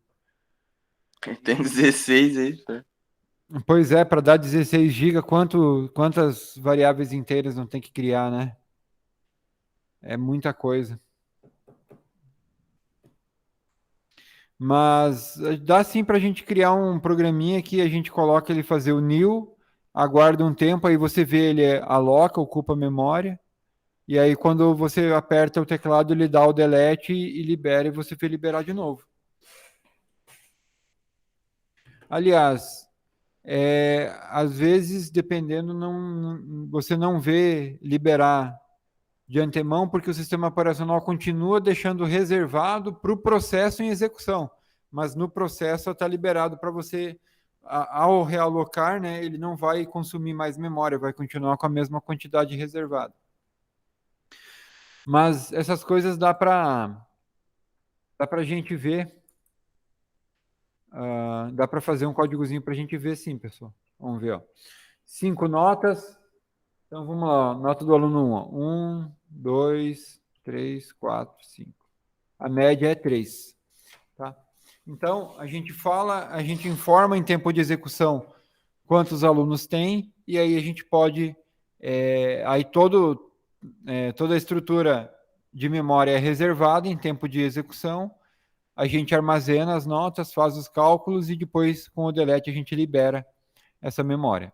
Tem 16 aí, tá? Pois é, para dar 16 GB, quantas variáveis inteiras não tem que criar, né? É muita coisa. Mas dá sim para a gente criar um programinha que a gente coloca ele fazer o new, aguarda um tempo, aí você vê ele aloca, ocupa a memória, e aí quando você aperta o teclado, ele dá o delete e libera, e você vê liberar de novo. Aliás, às vezes, dependendo, você não vê liberar de antemão, porque o sistema operacional continua deixando reservado para o processo em execução. Mas no processo está liberado para você, ao realocar, né, ele não vai consumir mais memória, vai continuar com a mesma quantidade reservada. Mas essas coisas dá para a gente ver, dá para fazer um códigozinho para a gente ver sim, pessoal. Vamos ver, ó. 5 notas. Então vamos lá, nota do aluno 1. 1, 2, 3, 4, 5. A média é 3. Tá? Então, a gente informa em tempo de execução quantos alunos tem, e aí a gente pode, aí toda a estrutura de memória é reservada em tempo de execução, a gente armazena as notas, faz os cálculos e depois, com o delete, a gente libera essa memória.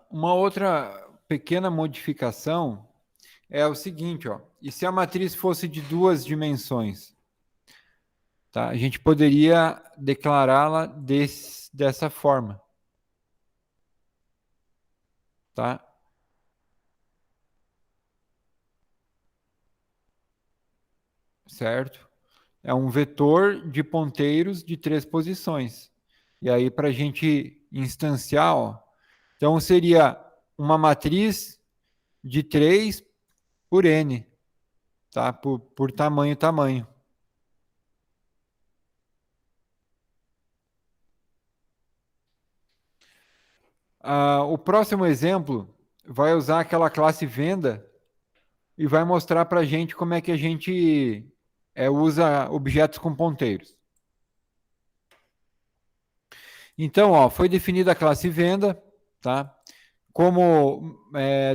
Uma outra pequena modificação é o seguinte, ó, e se a matriz fosse de 2 dimensões? Tá? A gente poderia declará-la dessa forma. Tá? Certo? É um vetor de ponteiros de 3 posições. E aí, para a gente instanciar, ó, então seria uma matriz de 3 por n, tá? Por tamanho. O próximo exemplo vai usar aquela classe venda e vai mostrar para a gente como é que a gente usa objetos com ponteiros. Então, ó, foi definida a classe venda, tá? Como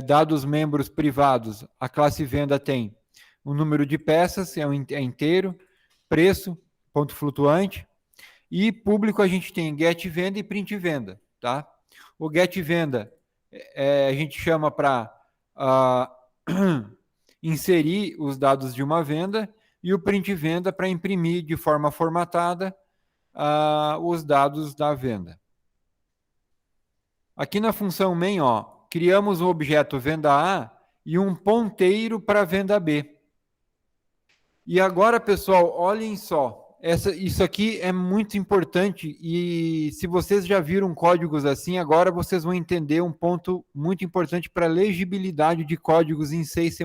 dados membros privados, a classe venda tem o número de peças, é inteiro, preço, ponto flutuante, e público a gente tem get venda e print venda, tá? O get venda a gente chama para inserir os dados de uma venda e o print venda para imprimir de forma formatada os dados da venda. Aqui na função main, ó, criamos um objeto venda A e um ponteiro para venda B. E agora, pessoal, olhem só. Isso aqui é muito importante e se vocês já viram códigos assim, agora vocês vão entender um ponto muito importante para a legibilidade de códigos em C e C++.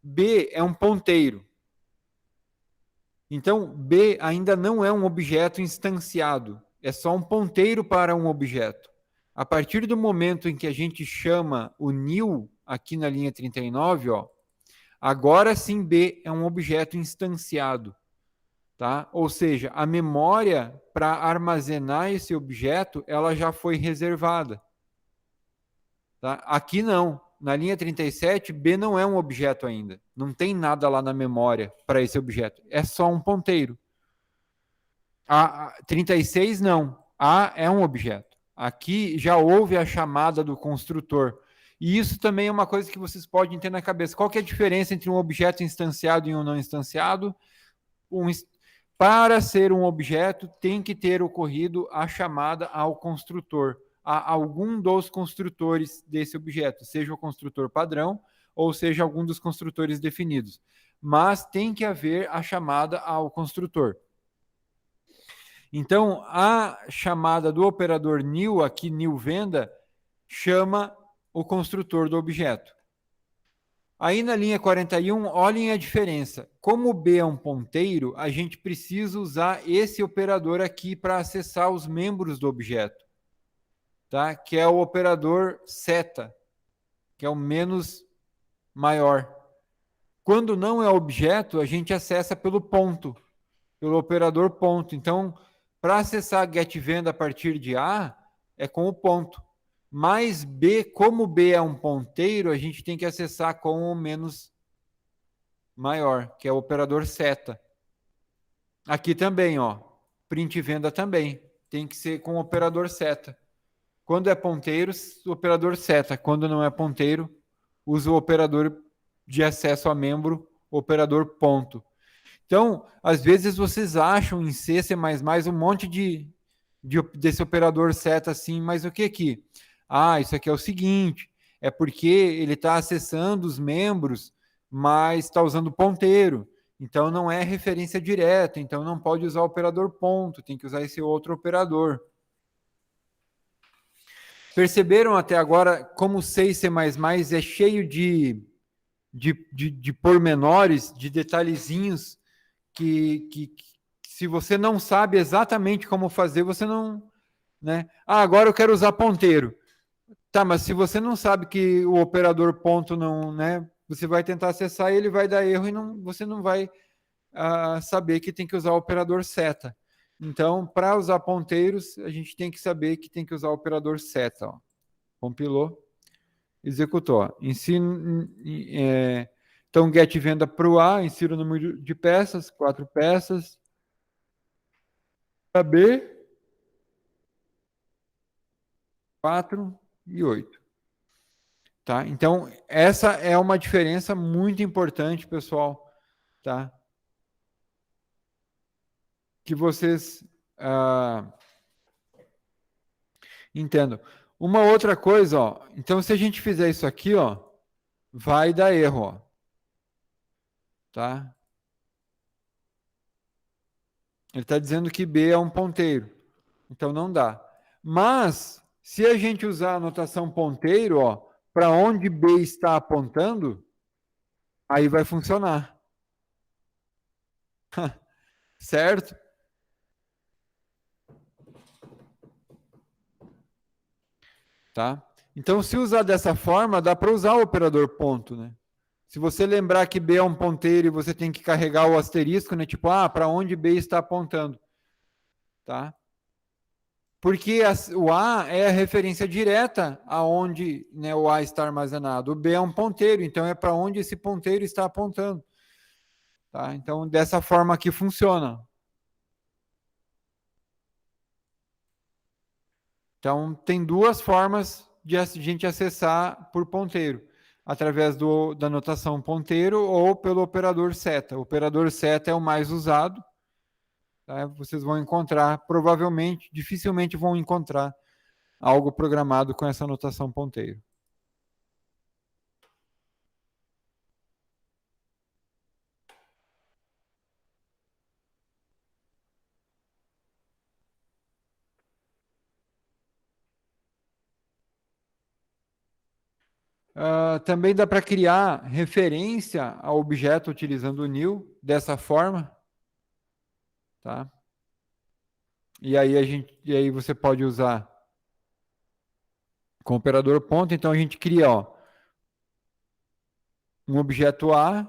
B é um ponteiro. Então, B ainda não é um objeto instanciado. É só um ponteiro para um objeto. A partir do momento em que a gente chama o new aqui na linha 39, ó, agora sim B é um objeto instanciado. Tá? Ou seja, a memória para armazenar esse objeto, ela já foi reservada. Tá? Aqui não. Na linha 37, B não é um objeto ainda. Não tem nada lá na memória para esse objeto. É só um ponteiro. A 36 não. A é um objeto. Aqui já houve a chamada do construtor. E isso também é uma coisa que vocês podem ter na cabeça. Qual que é a diferença entre um objeto instanciado e um não instanciado? Para ser um objeto, tem que ter ocorrido a chamada ao construtor, a algum dos construtores desse objeto, seja o construtor padrão ou seja algum dos construtores definidos. Mas tem que haver a chamada ao construtor. Então, a chamada do operador new, aqui new venda, chama o construtor do objeto. Aí na linha 41, olhem a diferença. Como o B é um ponteiro, a gente precisa usar esse operador aqui para acessar os membros do objeto, tá? Que é o operador seta, que é o menos maior. Quando não é objeto, a gente acessa pelo ponto, pelo operador ponto. Então, para acessar getVenda a partir de A, é com o ponto. Mais B, como B é um ponteiro, a gente tem que acessar com o menos maior, que é o operador seta. Aqui também, ó, print venda também, tem que ser com o operador seta. Quando é ponteiro, o operador seta. Quando não é ponteiro, usa o operador de acesso a membro, o operador ponto. Então, às vezes vocês acham em C, C++ um monte desse operador seta assim, mas o que aqui? Ah, isso aqui é o seguinte, é porque ele está acessando os membros, mas está usando ponteiro. Então, não é referência direta, então não pode usar o operador ponto, tem que usar esse outro operador. Perceberam até agora como C e C++ é cheio de pormenores, de detalhezinhos que se você não sabe exatamente como fazer, você não... Né? Ah, agora eu quero usar ponteiro. Tá, mas se você não sabe que o operador ponto não... Né, você vai tentar acessar e ele vai dar erro e você não vai saber que tem que usar o operador seta. Então, para usar ponteiros, a gente tem que saber que tem que usar o operador seta. Ó. Compilou, executou. Ó. Então, get venda para o A, insira o número de peças, 4 peças. Para B, 4 e 8. Tá? Então, essa é uma diferença muito importante, pessoal, tá? Que vocês entendam. Uma outra coisa, ó, então se a gente fizer isso aqui, ó, vai dar erro, ó, tá? Ele está dizendo que B é um ponteiro, então não dá. Mas, se a gente usar a notação ponteiro, ó, para onde B está apontando, aí vai funcionar. Certo? Tá? Então, se usar dessa forma, dá para usar o operador ponto, né? Se você lembrar que B é um ponteiro e você tem que carregar o asterisco, né? Tipo, para onde B está apontando, tá? Porque o A é a referência direta aonde, né, o A está armazenado. O B é um ponteiro, então é para onde esse ponteiro está apontando. Tá? Então, dessa forma aqui funciona. Então, tem duas formas de a gente acessar por ponteiro. Através da notação ponteiro ou pelo operador seta. O operador seta é o mais usado. Tá? Vocês vão encontrar, provavelmente, dificilmente vão encontrar algo programado com essa notação ponteiro. Também dá para criar referência ao objeto utilizando o new dessa forma, tá? E aí você pode usar com o operador ponto. Então a gente cria, um objeto A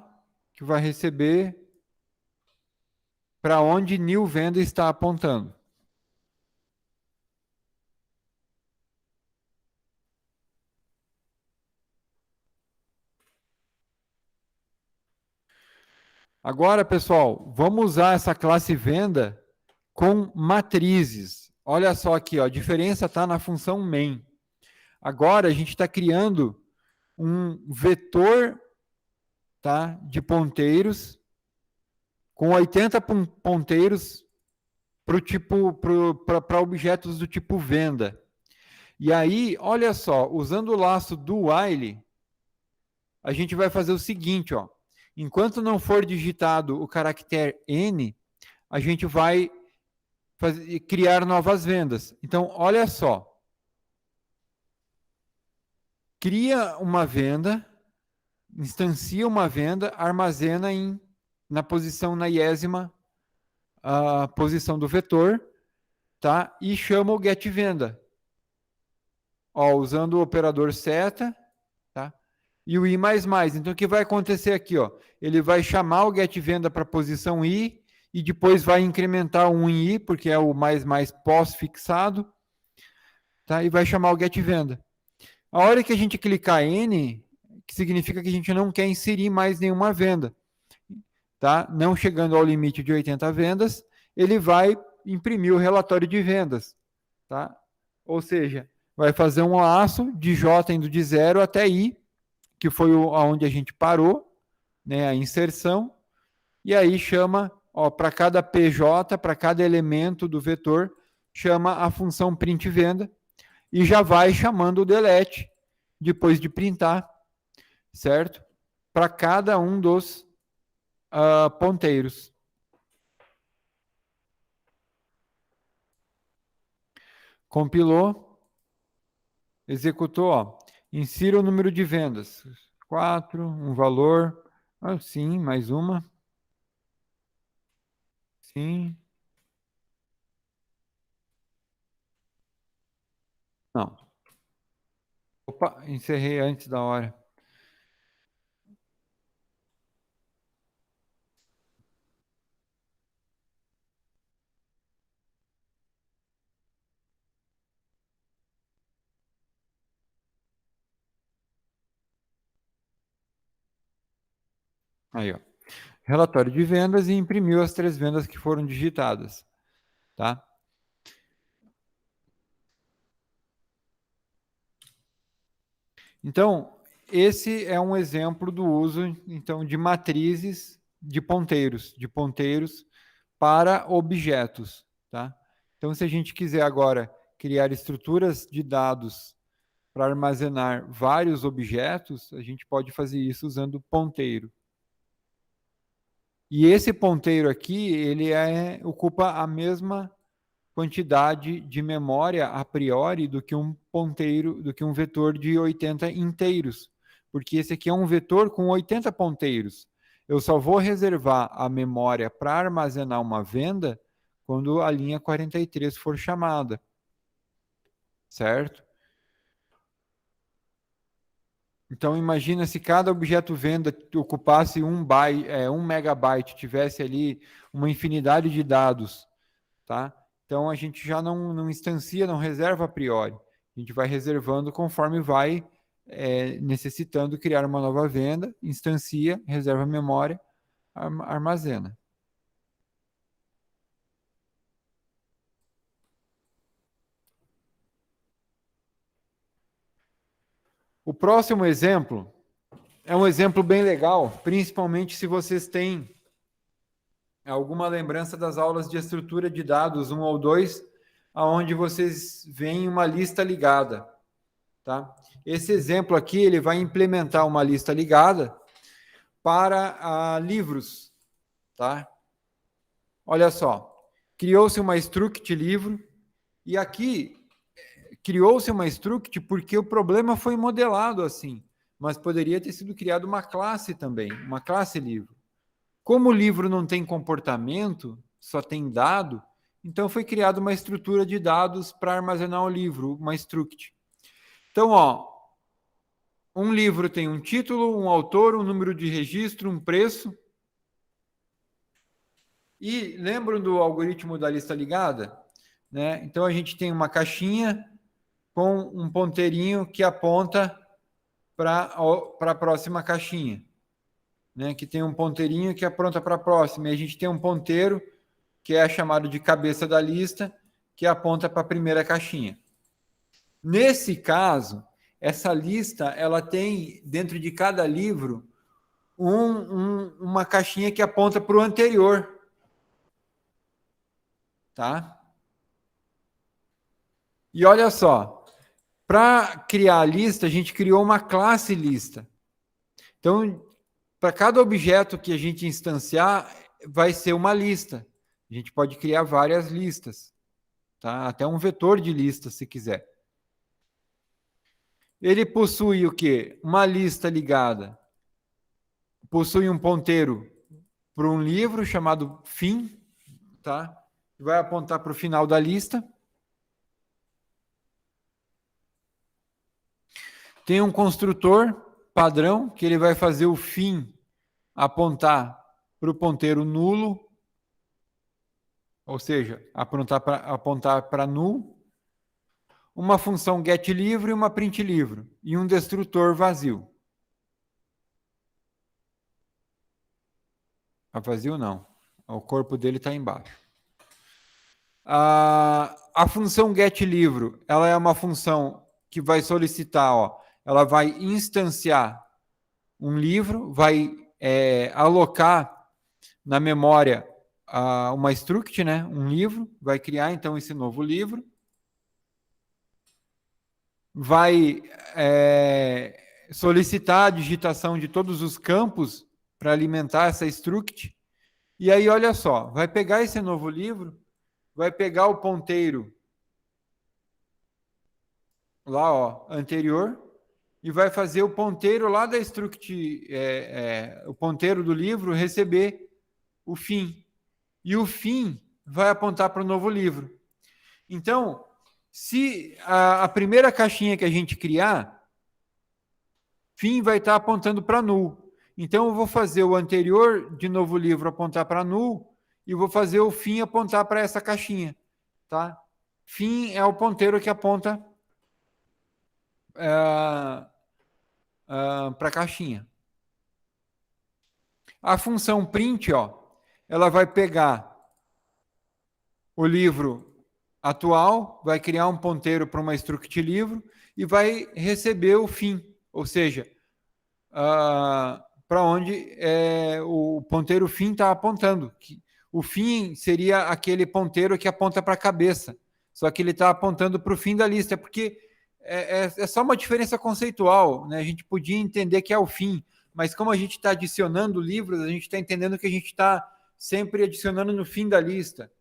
que vai receber para onde new venda está apontando. Agora, pessoal, vamos usar essa classe venda com matrizes. Olha só aqui, a diferença está na função main. Agora a gente está criando um vetor, tá, de ponteiros com 80 ponteiros para objetos do tipo venda. E aí, olha só, usando o laço do while, a gente vai fazer o seguinte, enquanto não for digitado o caractere N, a gente vai criar novas vendas. Então, olha só. Cria uma venda, instancia uma venda, armazena na posição na iésima a posição do vetor, tá? E chama o getVenda. Usando o operador seta, tá? E o i++. Então, o que vai acontecer aqui? Ele vai chamar o getVenda para a posição i e depois vai incrementar um em i, porque é o mais pós-fixado, tá? E vai chamar o getVenda. A hora que a gente clicar N, que significa que a gente não quer inserir mais nenhuma venda, tá? Não chegando ao limite de 80 vendas, ele vai imprimir o relatório de vendas, tá? Ou seja, vai fazer um laço de J indo de 0 até I, que foi aonde a gente parou, né, a inserção, e aí chama, para cada PJ, para cada elemento do vetor, chama a função print venda, e já vai chamando o delete, depois de printar, certo? Para cada um dos ponteiros. Compilou, executou, insira o número de vendas. 4, um valor, sim, mais uma. Sim. Não. Opa, encerrei antes da hora. Aí, relatório de vendas e imprimiu as 3 vendas que foram digitadas, tá? Então, esse é um exemplo do uso, então, de matrizes de ponteiros para objetos, tá? Então, se a gente quiser agora criar estruturas de dados para armazenar vários objetos, a gente pode fazer isso usando ponteiro. E esse ponteiro aqui, ele ocupa a mesma quantidade de memória a priori do que um ponteiro, do que um vetor de 80 inteiros, porque esse aqui é um vetor com 80 ponteiros. Eu só vou reservar a memória para armazenar uma venda quando a linha 43 for chamada, certo? Então, imagina se cada objeto venda ocupasse 1 megabyte, tivesse ali uma infinidade de dados, tá? Então, a gente já não instancia, não reserva a priori. A gente vai reservando conforme vai necessitando criar uma nova venda, instancia, reserva a memória, armazena. O próximo exemplo é um exemplo bem legal, principalmente se vocês têm alguma lembrança das aulas de estrutura de dados 1 ou 2, aonde vocês veem uma lista ligada, tá? Esse exemplo aqui, ele vai implementar uma lista ligada para livros, tá? Olha só, criou-se uma struct livro, e aqui criou-se uma struct porque o problema foi modelado assim, mas poderia ter sido criado uma classe também, uma classe livro. Como o livro não tem comportamento, só tem dado, então foi criada uma estrutura de dados para armazenar o livro, uma struct. Então, ó, um livro tem um título, um autor, um número de registro, um preço. E lembram do algoritmo da lista ligada? Né? Então, a gente tem uma caixinha com um ponteirinho que aponta para a próxima caixinha. Né? Que tem um ponteirinho que aponta para a próxima. E a gente tem um ponteiro que é chamado de cabeça da lista, que aponta para a primeira caixinha. Nesse caso, essa lista ela tem, dentro de cada livro, uma caixinha que aponta para o anterior. Tá? E olha só, para criar a lista, a gente criou uma classe lista. Então, para cada objeto que a gente instanciar, vai ser uma lista. A gente pode criar várias listas, tá? Até um vetor de lista, se quiser. Ele possui o quê? Uma lista ligada. Possui um ponteiro para um livro chamado fim, tá? Vai apontar para o final da lista. Tem um construtor padrão, que ele vai fazer o fim apontar para o ponteiro nulo, ou seja, apontar para null. Uma função getLivro e uma printLivro, e um destrutor vazio. Vazio não, o corpo dele está embaixo. A função getLivro, ela é uma função que vai solicitar, ó, ela vai instanciar um livro, vai alocar na memória uma struct, né, um livro, vai criar então esse novo livro, vai solicitar a digitação de todos os campos para alimentar essa struct, e aí olha só, vai pegar esse novo livro, vai pegar o ponteiro lá, ó, anterior, e vai fazer o ponteiro lá da struct, o ponteiro do livro receber o fim. E o fim vai apontar para o novo livro. Então, se a primeira caixinha que a gente criar, fim vai estar apontando para null. Então, eu vou fazer o anterior de novo livro apontar para null e vou fazer o fim apontar para essa caixinha. Tá? Fim é o ponteiro que aponta para a caixinha. A função print, ó, ela vai pegar o livro atual, vai criar um ponteiro para uma struct livro e vai receber o fim, ou seja, para onde o ponteiro fim está apontando. O fim seria aquele ponteiro que aponta para a cabeça, só que ele está apontando para o fim da lista, porque é só uma diferença conceitual, né? A gente podia entender que é o fim, mas como a gente está adicionando livros, a gente está entendendo que a gente está sempre adicionando no fim da lista.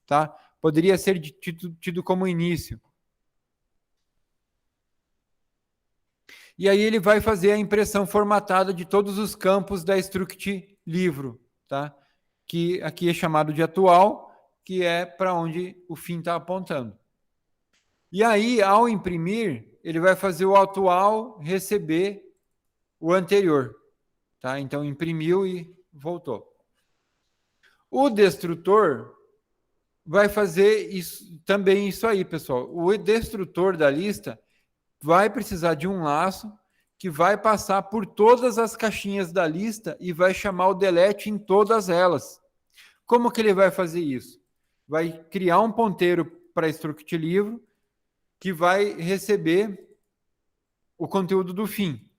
Tá? Poderia ser tido como início. E aí ele vai fazer a impressão formatada de todos os campos da struct livro, tá? Que aqui é chamado de atual, que é para onde o fim está apontando. E aí, ao imprimir, ele vai fazer o atual receber o anterior. Tá? Então, imprimiu e voltou. O destrutor vai fazer isso, também isso aí, pessoal. O destrutor da lista vai precisar de um laço que vai passar por todas as caixinhas da lista e vai chamar o delete em todas elas. Como que ele vai fazer isso? Vai criar um ponteiro para struct livro que vai receber o conteúdo do fim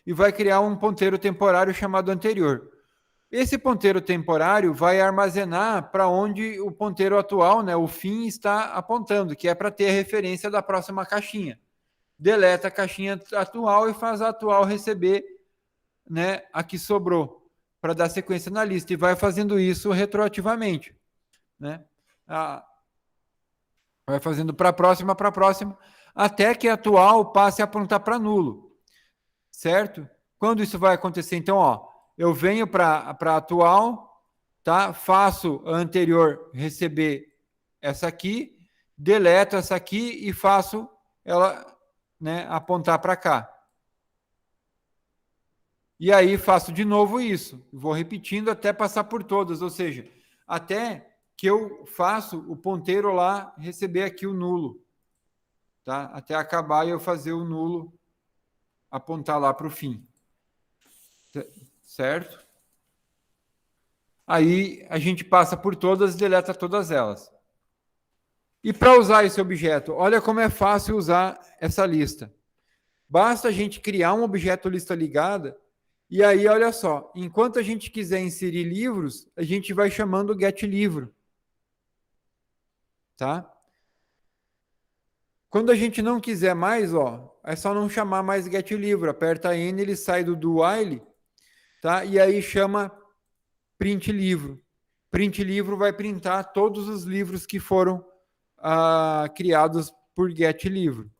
e vai criar um ponteiro temporário chamado anterior. Esse ponteiro temporário vai armazenar para onde o ponteiro atual, né, o fim, está apontando, que é para ter a referência da próxima caixinha. Deleta a caixinha atual e faz a atual receber, né, a que sobrou, para dar sequência na lista. E vai fazendo isso retroativamente. Né? Vai fazendo para a próxima, até que a atual passe a apontar para nulo. Certo? Quando isso vai acontecer? Então, ó, eu venho para a atual, tá? Faço a anterior receber essa aqui, deleto essa aqui e faço ela, né, apontar para cá. E aí faço de novo isso. Vou repetindo até passar por todas, ou seja, até que eu faço o ponteiro lá receber aqui o nulo. Tá? Até acabar e eu fazer o nulo apontar lá para o fim. Certo? Aí a gente passa por todas e deleta todas elas. E para usar esse objeto, olha como é fácil usar essa lista. Basta a gente criar um objeto lista ligada e aí, olha só, enquanto a gente quiser inserir livros, a gente vai chamando getLivro. Tá? Quando a gente não quiser mais, ó, é só não chamar mais getLivro. Aperta N, ele sai do while, tá? E aí chama print livro. Print livro vai printar todos os livros que foram criados por getLivro.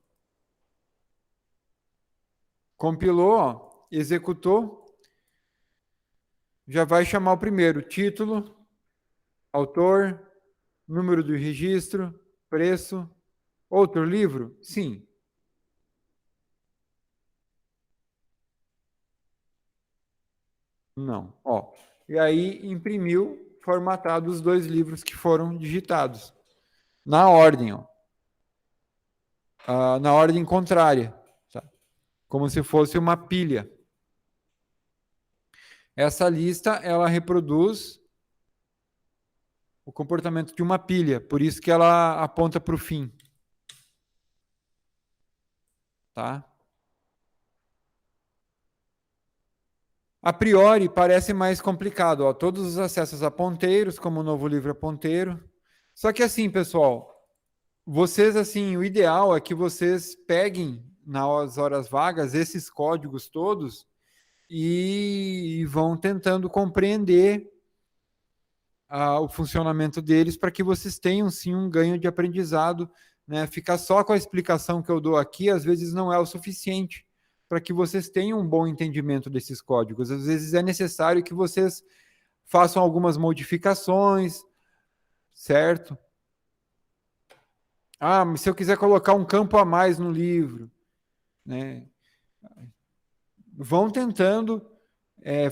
Compilou, ó, executou, já vai chamar o primeiro, título, autor, número do registro, preço, outro livro? Sim. Não. Ó, e aí imprimiu, formatado os dois livros que foram digitados. Na ordem, ó. Na ordem contrária. Tá? Como se fosse uma pilha. Essa lista, ela reproduz o comportamento de uma pilha, por isso que ela aponta para o fim. Tá? A priori, parece mais complicado. Ó, todos os acessos a ponteiros, como o novo livro é ponteiro. Só que assim, pessoal, vocês, assim, o ideal é que vocês peguem nas horas vagas esses códigos todos e vão tentando compreender o funcionamento deles para que vocês tenham, sim, um ganho de aprendizado. Né? Ficar só com a explicação que eu dou aqui, às vezes, não é o suficiente para que vocês tenham um bom entendimento desses códigos. Às vezes é necessário que vocês façam algumas modificações, certo? Mas se eu quiser colocar um campo a mais no livro, né? Vão tentando,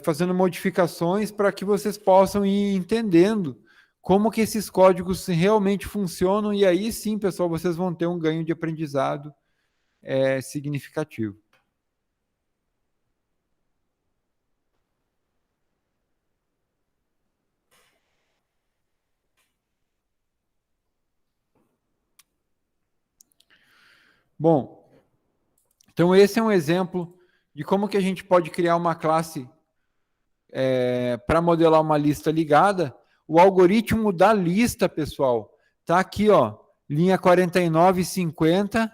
fazendo modificações para que vocês possam ir entendendo como que esses códigos realmente funcionam e aí sim, pessoal, vocês vão ter um ganho de aprendizado significativo. Bom, então esse é um exemplo de como que a gente pode criar uma classe para modelar uma lista ligada. O algoritmo da lista, pessoal, está aqui, ó, linha 4950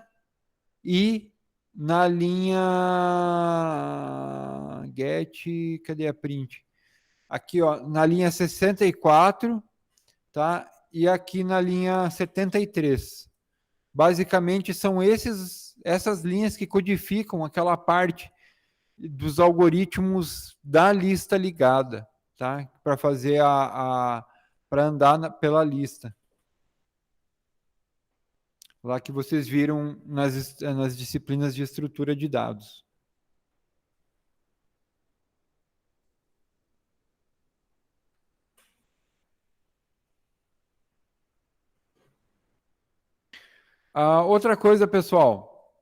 e na linha get, cadê a print? Aqui, ó, na linha 64, tá? E aqui na linha 73. Basicamente são essas linhas que codificam aquela parte dos algoritmos da lista ligada, tá? Para fazer para andar pela lista. Lá que vocês viram nas disciplinas de estrutura de dados. Outra coisa, pessoal,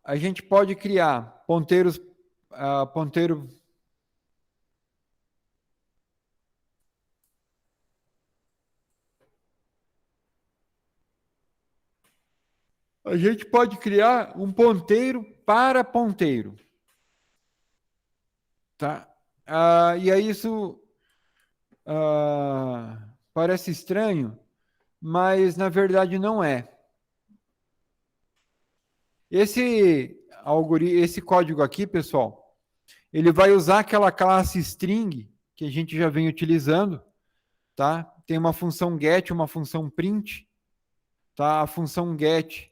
a gente pode criar ponteiros, ponteiro. A gente pode criar um ponteiro para ponteiro, tá? E aí isso parece estranho, mas na verdade não é. Esse código aqui, pessoal, ele vai usar aquela classe string que a gente já vem utilizando, tá? Tem uma função get, uma função print, tá? A função get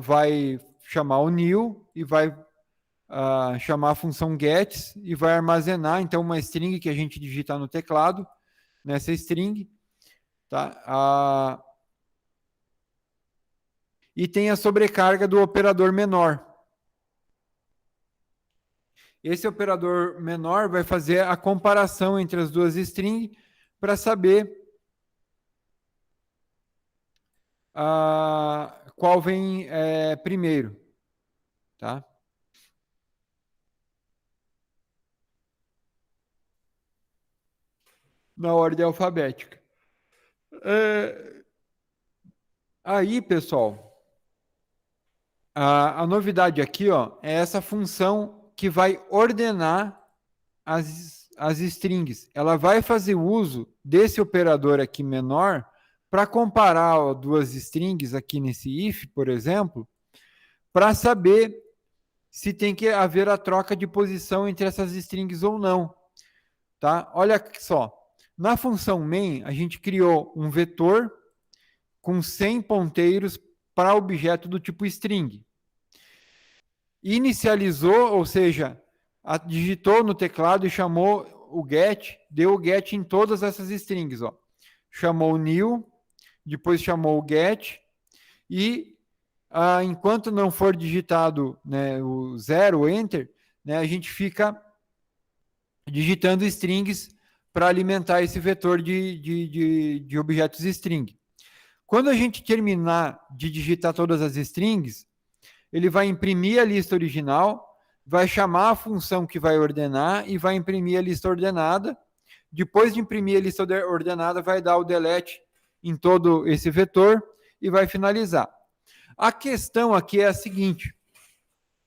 vai chamar o new e vai chamar a função gets e vai armazenar, então, uma string que a gente digita no teclado, nessa string, tá? E tem a sobrecarga do operador menor. Esse operador menor vai fazer a comparação entre as duas strings para saber qual vem primeiro, tá? Na ordem alfabética. Aí, pessoal, a novidade aqui, ó, é essa função que vai ordenar as strings. Ela vai fazer uso desse operador aqui menor para comparar, ó, duas strings aqui nesse if, por exemplo, para saber se tem que haver a troca de posição entre essas strings ou não. Tá? Olha só, na função main, a gente criou um vetor com 100 ponteiros para objeto do tipo string. Inicializou, ou seja, digitou no teclado e chamou o get, deu o get em todas essas strings. Ó. Chamou o new, depois chamou o get, e enquanto não for digitado, né, o 0, o enter, né, a gente fica digitando strings para alimentar esse vetor de objetos string. Quando a gente terminar de digitar todas as strings, ele vai imprimir a lista original, vai chamar a função que vai ordenar e vai imprimir a lista ordenada. Depois de imprimir a lista ordenada, vai dar o delete em todo esse vetor e vai finalizar. A questão aqui é a seguinte: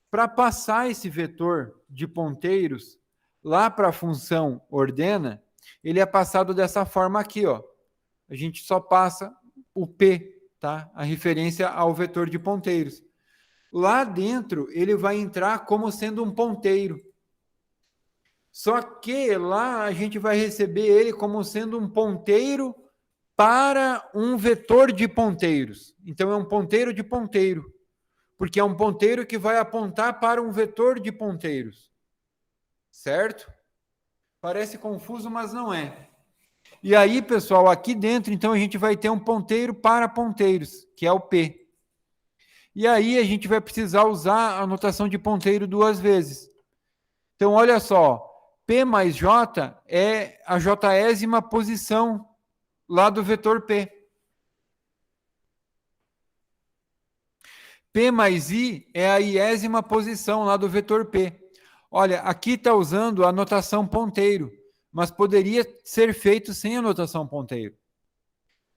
para passar esse vetor de ponteiros lá para a função ordena, ele é passado dessa forma aqui, ó. A gente só passa o P, tá? A referência ao vetor de ponteiros. Lá dentro, ele vai entrar como sendo um ponteiro. Só que lá a gente vai receber ele como sendo um ponteiro para um vetor de ponteiros. Então, é um ponteiro de ponteiro, porque é um ponteiro que vai apontar para um vetor de ponteiros. Certo? Parece confuso, mas não é. E aí, pessoal, aqui dentro, então, a gente vai ter um ponteiro para ponteiros, que é o P. E aí, a gente vai precisar usar a notação de ponteiro duas vezes. Então, olha só, P mais J é a jésima posição lá do vetor P. P mais I é a iésima posição lá do vetor P. Olha, aqui está usando a notação ponteiro, mas poderia ser feito sem a notação ponteiro.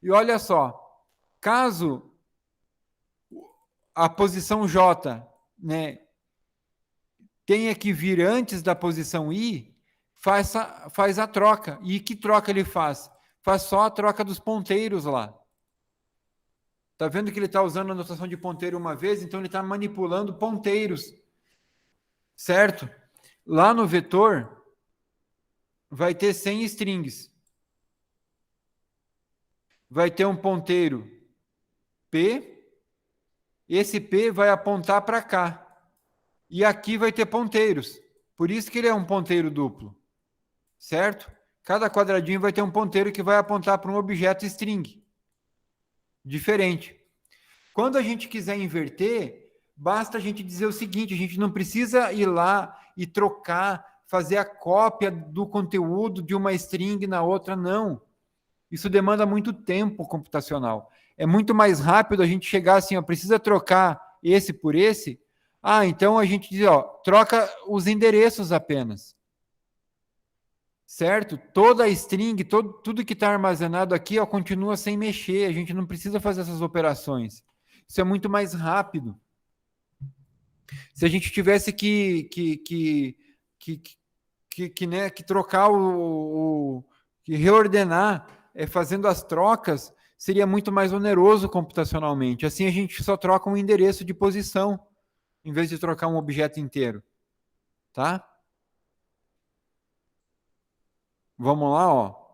E olha só, caso a posição J, né, tenha que vir antes da posição I, faz a troca. E que troca ele faz? Faz só a troca dos ponteiros lá. Está vendo que ele está usando a notação de ponteiro uma vez? Então, ele está manipulando ponteiros. Certo? Lá no vetor, vai ter 100 strings. Vai ter um ponteiro P. Esse P vai apontar para cá. E aqui vai ter ponteiros. Por isso que ele é um ponteiro duplo. Certo? Cada quadradinho vai ter um ponteiro que vai apontar para um objeto string. Diferente. Quando a gente quiser inverter, basta a gente dizer o seguinte: a gente não precisa ir lá e trocar, fazer a cópia do conteúdo de uma string na outra, não. Isso demanda muito tempo computacional. É muito mais rápido a gente chegar assim, ó, precisa trocar esse por esse. Ah, então a gente diz, ó, troca os endereços apenas. Certo? Toda a string, tudo que está armazenado aqui, ó, continua sem mexer. A gente não precisa fazer essas operações. Isso é muito mais rápido. Se a gente tivesse que trocar que reordenar, fazendo as trocas, seria muito mais oneroso computacionalmente. Assim a gente só troca um endereço de posição, em vez de trocar um objeto inteiro. Tá? Vamos lá, ó.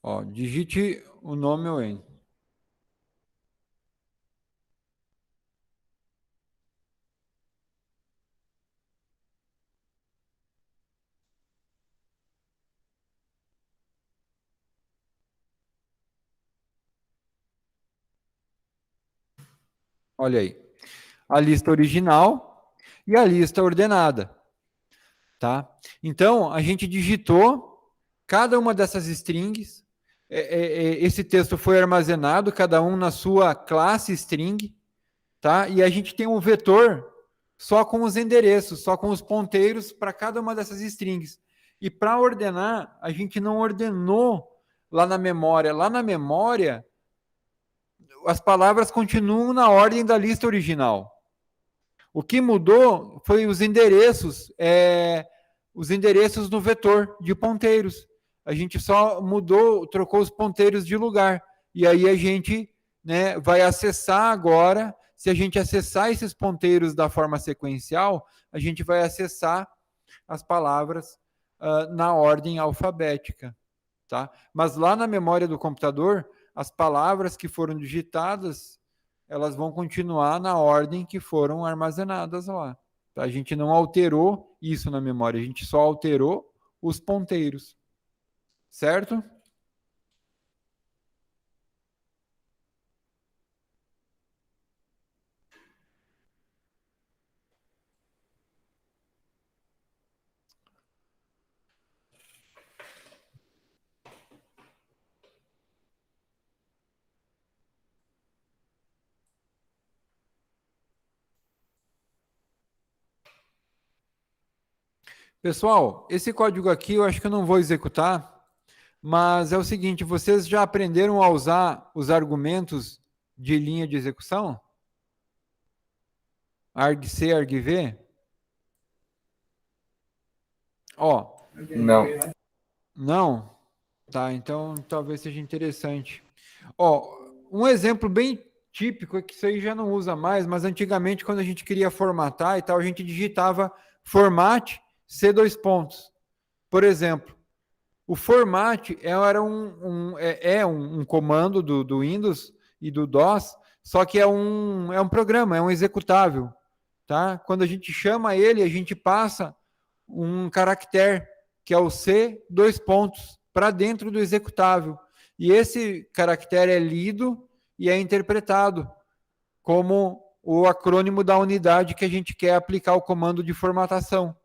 Ó, digite o nome ou em. Olha aí. A lista original e a lista ordenada. Tá? Então, a gente digitou cada uma dessas strings. Esse texto foi armazenado, cada um na sua classe string. Tá? E a gente tem um vetor só com os endereços, só com os ponteiros para cada uma dessas strings. E para ordenar, a gente não ordenou lá na memória. Lá na memória, as palavras continuam na ordem da lista original. O que mudou foi os endereços no vetor de ponteiros. A gente só trocou os ponteiros de lugar. E aí a gente, né, vai acessar agora. Se a gente acessar esses ponteiros da forma sequencial, a gente vai acessar as palavras na ordem alfabética. Tá? Mas lá na memória do computador, as palavras que foram digitadas, elas vão continuar na ordem que foram armazenadas lá. Tá? A gente não alterou isso na memória, a gente só alterou os ponteiros. Certo? Pessoal, esse código aqui eu acho que eu não vou executar, mas é o seguinte, vocês já aprenderam a usar os argumentos de linha de execução? argc, argv? Ó. Não. Não? Tá, então talvez seja interessante. Ó, um exemplo bem típico é que isso aí já não usa mais, mas antigamente quando a gente queria formatar e tal, a gente digitava format C2 pontos. Por exemplo, o format era um comando do Windows e do DOS, só que é um programa, é um executável. Tá? Quando a gente chama ele, a gente passa um caractere, que é o C2 pontos, para dentro do executável. E esse caractere é lido e é interpretado como o acrônimo da unidade que a gente quer aplicar o comando de formatação.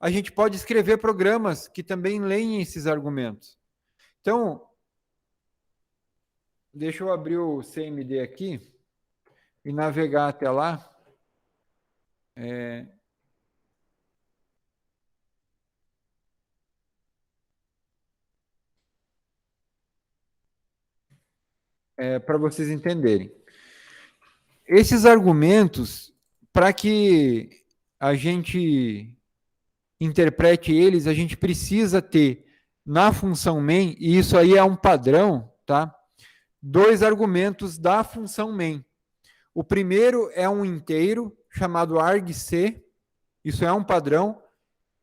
A gente pode escrever programas que também leem esses argumentos. Então, deixa eu abrir o CMD aqui e navegar até lá. Para vocês entenderem. Esses argumentos, para que a gente interprete eles, a gente precisa ter na função main, e isso aí é um padrão, tá? 2 argumentos da função main. O primeiro é um inteiro chamado argc, isso é um padrão,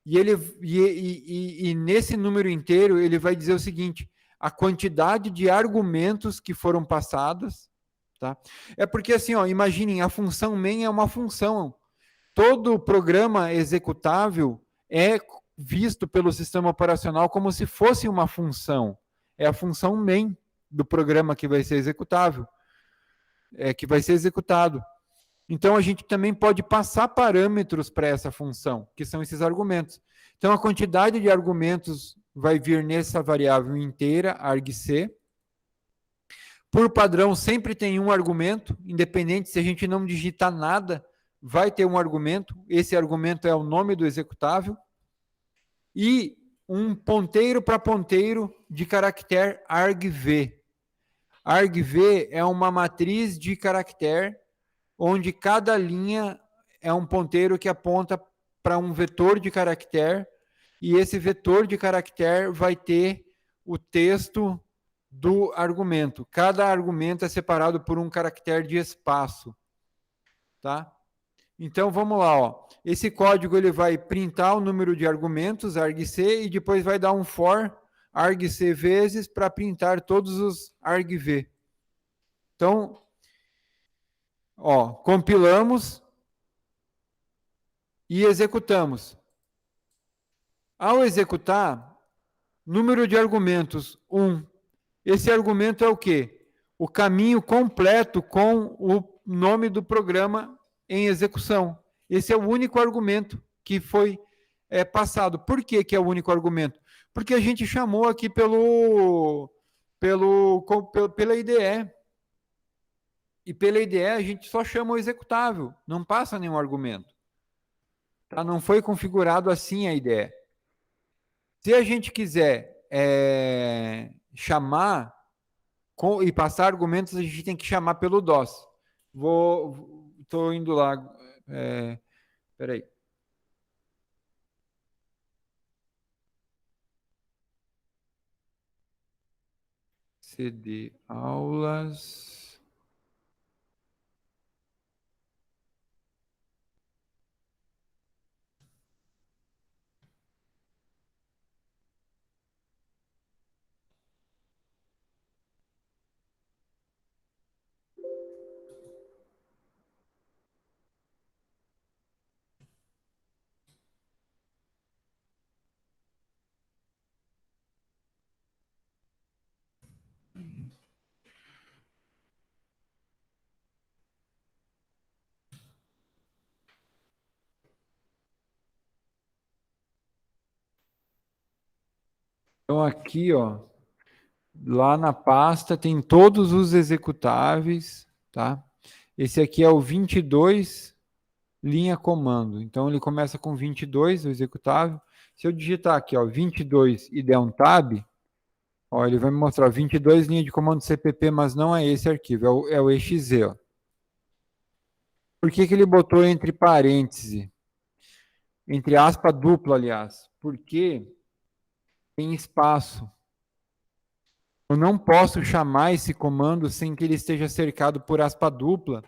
e nesse número inteiro ele vai dizer o seguinte: a quantidade de argumentos que foram passados, tá? É porque assim, ó, imaginem, a função main é uma função. Todo programa executável é visto pelo sistema operacional como se fosse uma função. É a função main do programa que vai ser executável, que vai ser executado. Então, a gente também pode passar parâmetros para essa função, que são esses argumentos. Então, a quantidade de argumentos vai vir nessa variável inteira, argc. Por padrão, sempre tem um argumento, independente se a gente não digitar nada, vai ter um argumento. Esse argumento é o nome do executável. E um ponteiro para ponteiro de caractere argv. Argv é uma matriz de caractere onde cada linha é um ponteiro que aponta para um vetor de caractere, e esse vetor de caractere vai ter o texto do argumento. Cada argumento é separado por um caractere de espaço. Tá? Então, vamos lá. Ó. Esse código ele vai printar o número de argumentos, argc, e depois vai dar um for argc vezes para printar todos os argv. Então, ó, compilamos e executamos. Ao executar, número de argumentos, 1. Esse argumento é o quê? O caminho completo com o nome do programa em execução. Esse é o único argumento que foi passado. Por que é o único argumento? Porque a gente chamou aqui pela IDE. E pela IDE a gente só chama o executável, não passa nenhum argumento. Tá? Não foi configurado assim a IDE. Se a gente quiser chamar e passar argumentos, a gente tem que chamar pelo DOS. Estou indo lá. Espera aí. CD aulas. Então, aqui, ó, lá na pasta tem todos os executáveis, tá? Esse aqui é o 22, linha comando. Então, ele começa com 22, o executável. Se eu digitar aqui, ó, 22 e der um tab, ó, ele vai me mostrar 22, linha de comando CPP, mas não é esse arquivo, é o exe, ó. Por que ele botou entre parênteses? Entre aspa dupla, aliás. Porque tem espaço. Eu não posso chamar esse comando sem que ele esteja cercado por aspa dupla,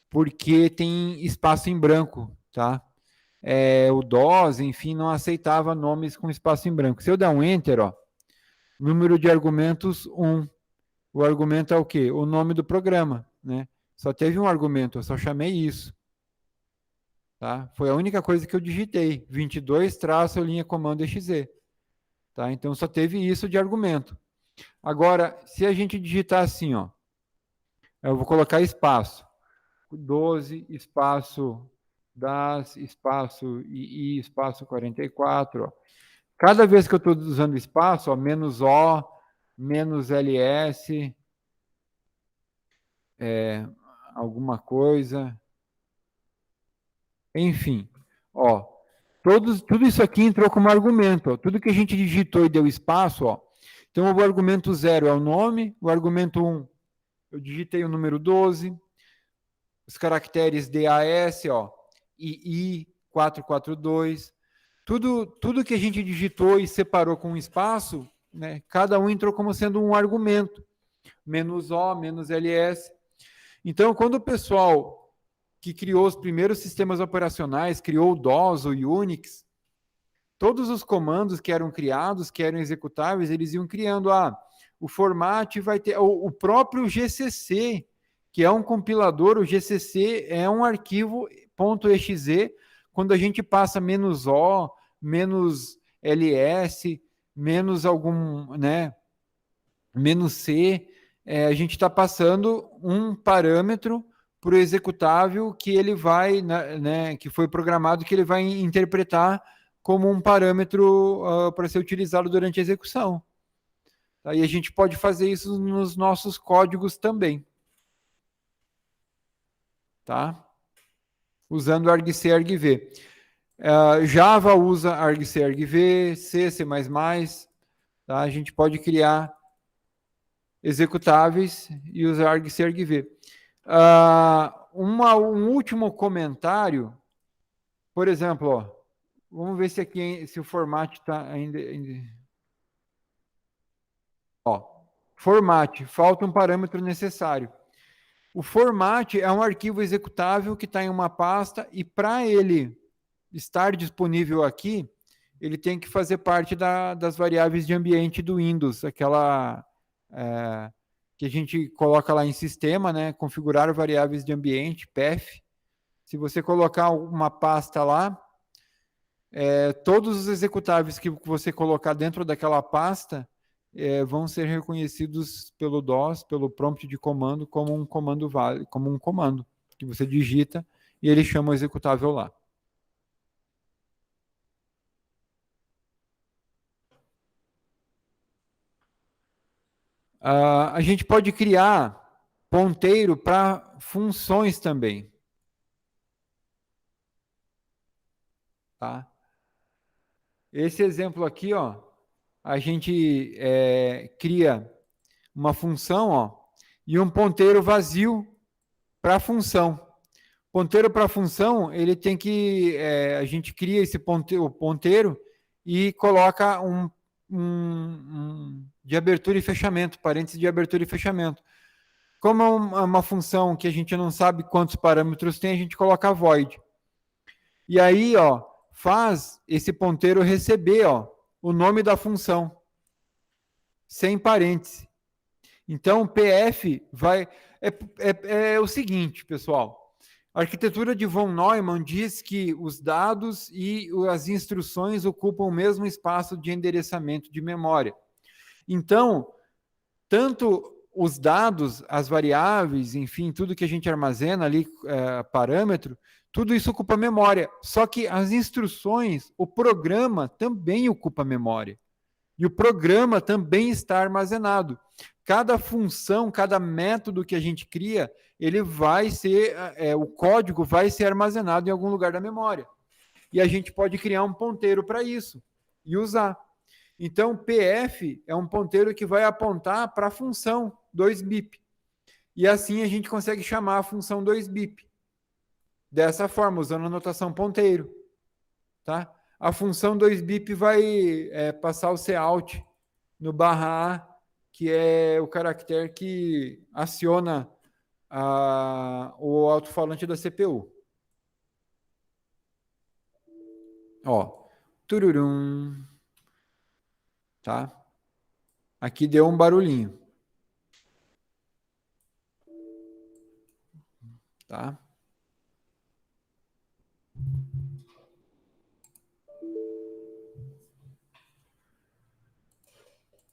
porque tem espaço em branco, tá? O DOS, enfim, não aceitava nomes com espaço em branco. Se eu der um Enter, ó, número de argumentos 1. O argumento é o quê? O nome do programa, né? Só teve um argumento, eu só chamei isso. Tá? Foi a única coisa que eu digitei, 22 traço linha comando exe. Tá? Então, só teve isso de argumento. Agora, se a gente digitar assim, ó, eu vou colocar espaço, 12, espaço das, espaço II, espaço 44, ó. Cada vez que eu estou usando espaço, ó, menos O, menos LS, alguma coisa, enfim, ó, tudo isso aqui entrou como argumento, ó, tudo que a gente digitou e deu espaço, ó, então o argumento 0 é o nome, o argumento 1, eu digitei o número 12, os caracteres DAS, ó, II 442, tudo que a gente digitou e separou com espaço, né, cada um entrou como sendo um argumento, menos O, menos LS. Então, quando o pessoal que criou os primeiros sistemas operacionais, criou o DOS, o Unix, todos os comandos que eram criados, que eram executáveis, eles iam criando, o format vai ter, o próprio GCC, que é um compilador, o GCC é um arquivo .exe, quando a gente passa menos O, menos ls, menos algum, né, menos c, a gente está passando um parâmetro para o executável que ele vai, né, que foi programado, que ele vai interpretar como um parâmetro para ser utilizado durante a execução. Aí a gente pode fazer isso nos nossos códigos também. Tá? Usando argc, argv. Java usa argc, argv, C, C++. Tá? A gente pode criar executáveis e usar argc, argv. Um último comentário, por exemplo, ó, vamos ver se aqui se o format está ainda. Ó, format, falta um parâmetro necessário. O format é um arquivo executável que está em uma pasta e para ele estar disponível aqui, ele tem que fazer parte das variáveis de ambiente do Windows, aquela que a gente coloca lá em sistema, né? Configurar variáveis de ambiente, path. Se você colocar uma pasta lá, todos os executáveis que você colocar dentro daquela pasta vão ser reconhecidos pelo DOS, pelo prompt de comando, como um comando válido, como um comando que você digita e ele chama o executável lá. A gente pode criar ponteiro para funções também. Tá? Esse exemplo aqui, ó, a gente cria uma função, ó, e um ponteiro vazio para a função. Ponteiro para a função, ele tem que... a gente cria esse ponteiro e coloca de abertura e fechamento, parênteses de abertura e fechamento. Como é uma função que a gente não sabe quantos parâmetros tem, a gente coloca void. E aí, ó, faz esse ponteiro receber, ó, o nome da função, sem parêntese. Então, PF vai... É o seguinte, pessoal. A arquitetura de von Neumann diz que os dados e as instruções ocupam o mesmo espaço de endereçamento de memória. Então, tanto os dados, as variáveis, enfim, tudo que a gente armazena ali, parâmetro, tudo isso ocupa memória. Só que as instruções, o programa também ocupa memória. E o programa também está armazenado. Cada função, cada método que a gente cria, ele vai ser, o código vai ser armazenado em algum lugar da memória. E a gente pode criar um ponteiro para isso e usar. Então, PF é um ponteiro que vai apontar para a função 2BIP. E assim a gente consegue chamar a função 2BIP. Dessa forma, usando a notação ponteiro. Tá? A função 2BIP vai passar o cout no /A, que é o caractere que aciona o alto-falante da CPU. Ó, tururum. Tá? Aqui deu um barulhinho. Tá?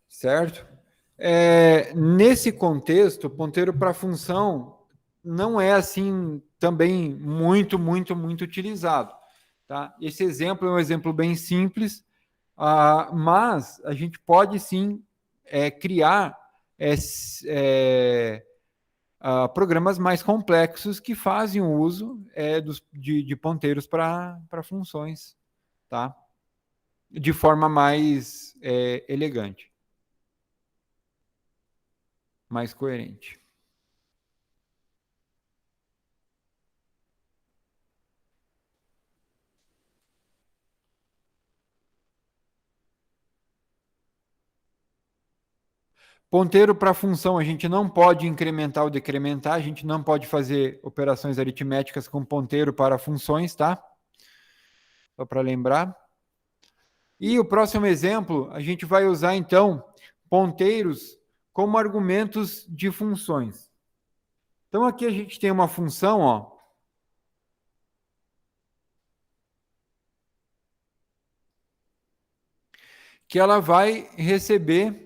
Certo? Nesse contexto, ponteiro para função não é assim também muito utilizado. Tá? Esse exemplo é um exemplo bem simples, mas a gente pode sim criar programas mais complexos que fazem o uso de ponteiros para funções, tá? De forma mais elegante, mais coerente. Ponteiro para função, a gente não pode incrementar ou decrementar, a gente não pode fazer operações aritméticas com ponteiro para funções, tá? Só para lembrar. E o próximo exemplo, a gente vai usar, então, ponteiros como argumentos de funções. Então, aqui a gente tem uma função, ó. que ela vai receber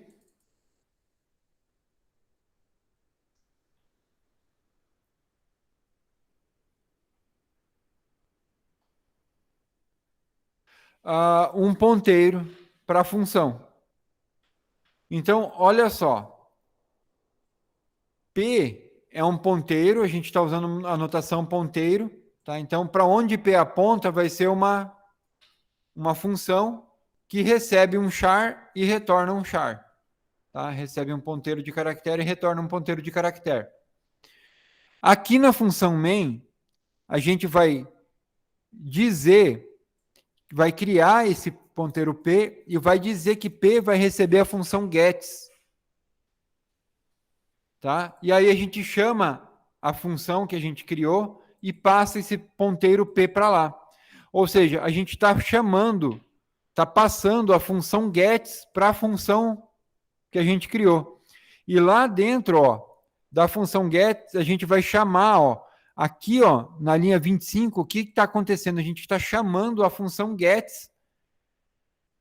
um ponteiro para a função. Então, olha só. P é um ponteiro, a gente está usando a notação ponteiro, tá? Então, para onde P aponta, vai ser uma função que recebe um char e retorna um char. Tá? Recebe um ponteiro de caractere e retorna um ponteiro de caractere. Aqui na função main, a gente vai criar esse ponteiro P e vai dizer que P vai receber a função gets. Tá? E aí a gente chama a função que a gente criou e passa esse ponteiro P para lá. Ou seja, a gente está passando a função gets para a função que a gente criou. E lá dentro, ó, da função get, a gente vai chamar, ó, aqui, ó, na linha 25, o que está acontecendo? A gente está chamando a função gets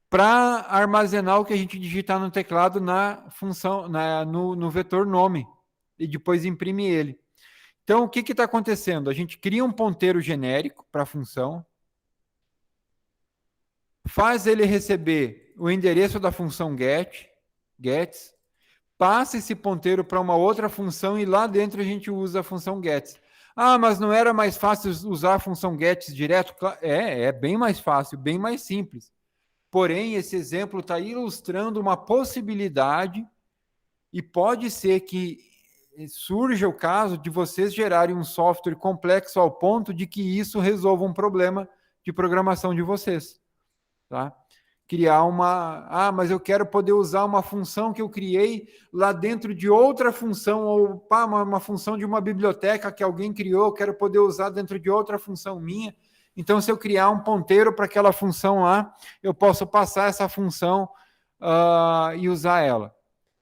para armazenar o que a gente digitar no teclado na função, no vetor nome, e depois imprime ele. Então, o que está acontecendo? A gente cria um ponteiro genérico para a função, faz ele receber o endereço da função gets, passa esse ponteiro para uma outra função e lá dentro a gente usa a função gets. Ah, mas não era mais fácil usar a função gets direto? É bem mais fácil, bem mais simples. Porém, esse exemplo está ilustrando uma possibilidade e pode ser que surja o caso de vocês gerarem um software complexo ao ponto de que isso resolva um problema de programação de vocês. Tá? Criar mas eu quero poder usar uma função que eu criei lá dentro de outra função, ou uma função de uma biblioteca que alguém criou, eu quero poder usar dentro de outra função minha. Então, se eu criar um ponteiro para aquela função lá, eu posso passar essa função e usar ela.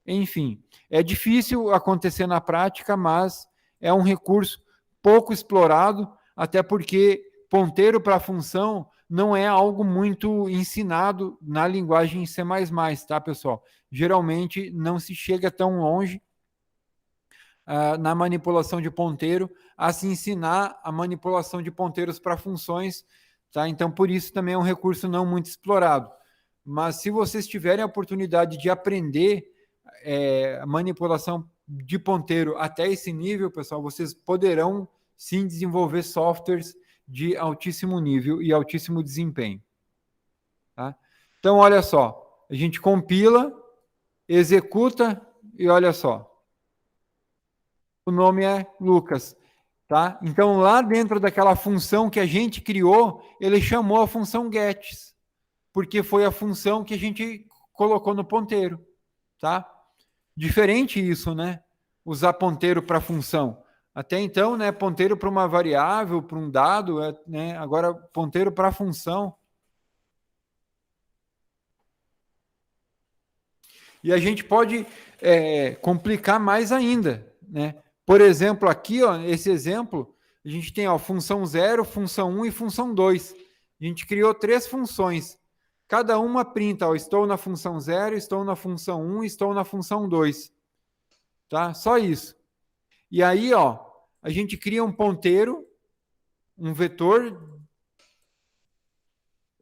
Enfim, é difícil acontecer na prática, mas é um recurso pouco explorado, até porque ponteiro para função não é algo muito ensinado na linguagem C++, tá, pessoal? Geralmente não se chega tão longe na manipulação de ponteiro a se ensinar a manipulação de ponteiros para funções, tá? Então, por isso também é um recurso não muito explorado. Mas se vocês tiverem a oportunidade de aprender a manipulação de ponteiro até esse nível, pessoal, vocês poderão sim desenvolver softwares de altíssimo nível e altíssimo desempenho. Tá? Então, olha só, a gente compila, executa e olha só. O nome é Lucas. Tá? Então, lá dentro daquela função que a gente criou, ele chamou a função gets, porque foi a função que a gente colocou no ponteiro. Tá? Diferente isso, né? Usar ponteiro para função. Até então, né, ponteiro para uma variável, para um dado, né, agora ponteiro para função. E a gente pode complicar mais ainda, né? Por exemplo, aqui, ó, esse exemplo, a gente tem a função 0, função 1 e função 2. A gente criou 3 funções. Cada uma printa, ó, estou na função 0, estou na função 1, estou na função 2. Tá? Só isso. E aí, ó, a gente cria um ponteiro, um vetor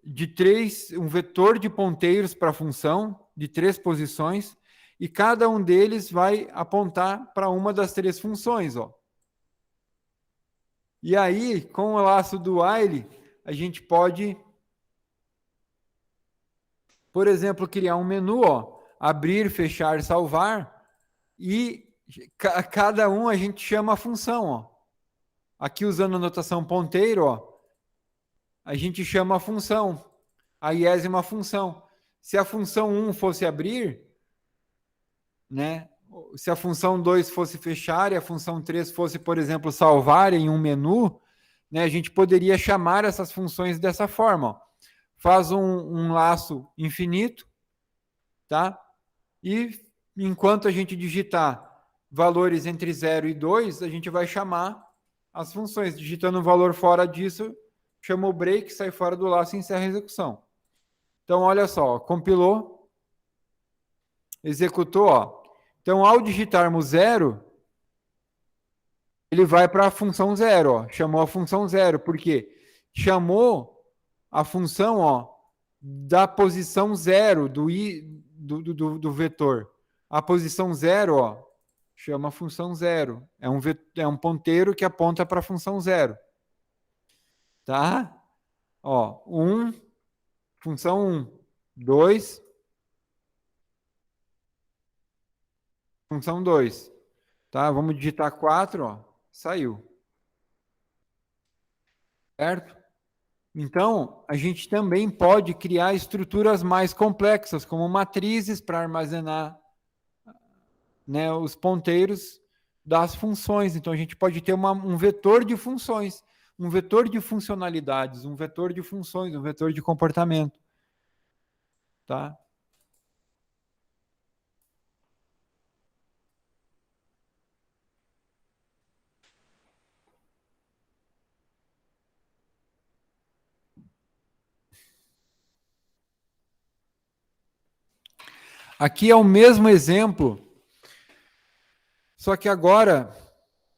de ponteiros para a função, de 3 posições, e cada um deles vai apontar para uma das 3 funções, ó. E aí, com o laço do while, a gente pode, por exemplo, criar um menu, ó, abrir, fechar, salvar, e cada um a gente chama a função, ó. Aqui usando a notação ponteiro, ó, a gente chama a função, a iésima função. Se a função 1 fosse abrir, né? Se a função 2 fosse fechar e a função 3 fosse, por exemplo, salvar em um menu, né? A gente poderia chamar essas funções dessa forma. Ó. Faz um laço infinito, tá? E enquanto a gente digitar valores entre 0 e 2, a gente vai chamar as funções. Digitando um valor fora disso, chama o break, sai fora do laço e encerra a execução. Então, olha só, compilou, Executou, ó. Então, ao digitarmos 0, ele vai para a função 0, ó. Chamou a função 0. Por quê? Chamou a função, ó, da posição 0 do vetor. A posição 0, ó, chama a função 0. É um ponteiro que aponta para a função 0. Tá? Ó, 1, função 1. 2, função 2. Tá? Vamos digitar 4, ó. Saiu. Certo? Então, a gente também pode criar estruturas mais complexas, como matrizes para armazenar, né, os ponteiros das funções. Então, a gente pode ter um vetor de funções, um vetor de funcionalidades, um vetor de funções, um vetor de comportamento. Tá? Aqui é o mesmo exemplo, só que agora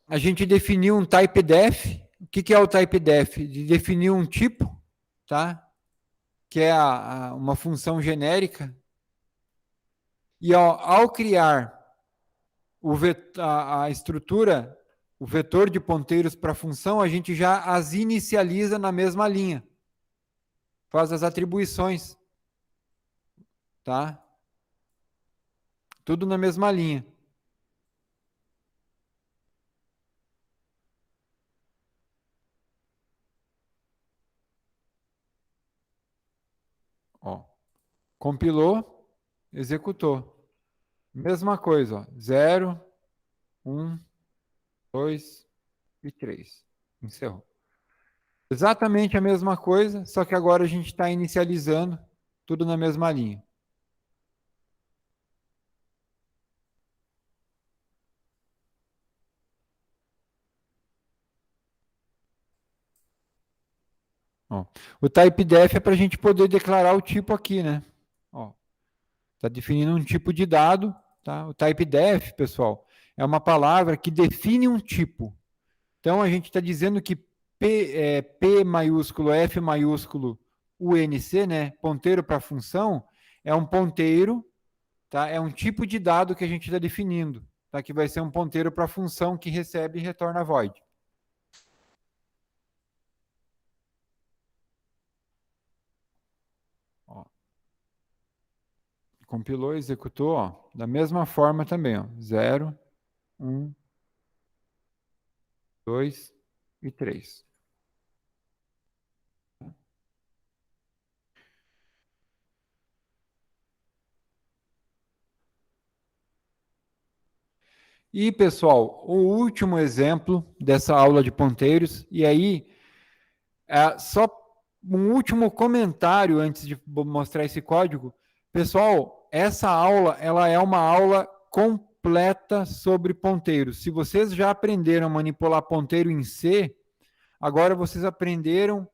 a gente definiu um type def. O que é o type def? De definir um tipo, tá? Que é uma função genérica. E ao criar a estrutura, o vetor de ponteiros para a função, a gente já as inicializa na mesma linha. Faz as atribuições. Tá? Tudo na mesma linha. Ó, compilou, executou. Mesma coisa, ó, 0, 1, 2 e 3. Encerrou. Exatamente a mesma coisa, só que agora a gente está inicializando tudo na mesma linha. Ó, o type def é para a gente poder declarar o tipo aqui, né? Está definindo um tipo de dado. Tá? O type def, pessoal, é uma palavra que define um tipo. Então, a gente está dizendo que P maiúsculo, F maiúsculo, UNC, né, ponteiro para função, é um ponteiro, tá? É um tipo de dado que a gente está definindo, tá? Que vai ser um ponteiro para a função que recebe e retorna void. Ó. Compilou, executou, ó, da mesma forma também, ó, 0, 1, 2 e 3. E, pessoal, o último exemplo dessa aula de ponteiros, e aí, só um último comentário antes de mostrar esse código. Pessoal, essa aula, ela é uma aula completa sobre ponteiros. Se vocês já aprenderam a manipular ponteiro em C, agora vocês aprenderam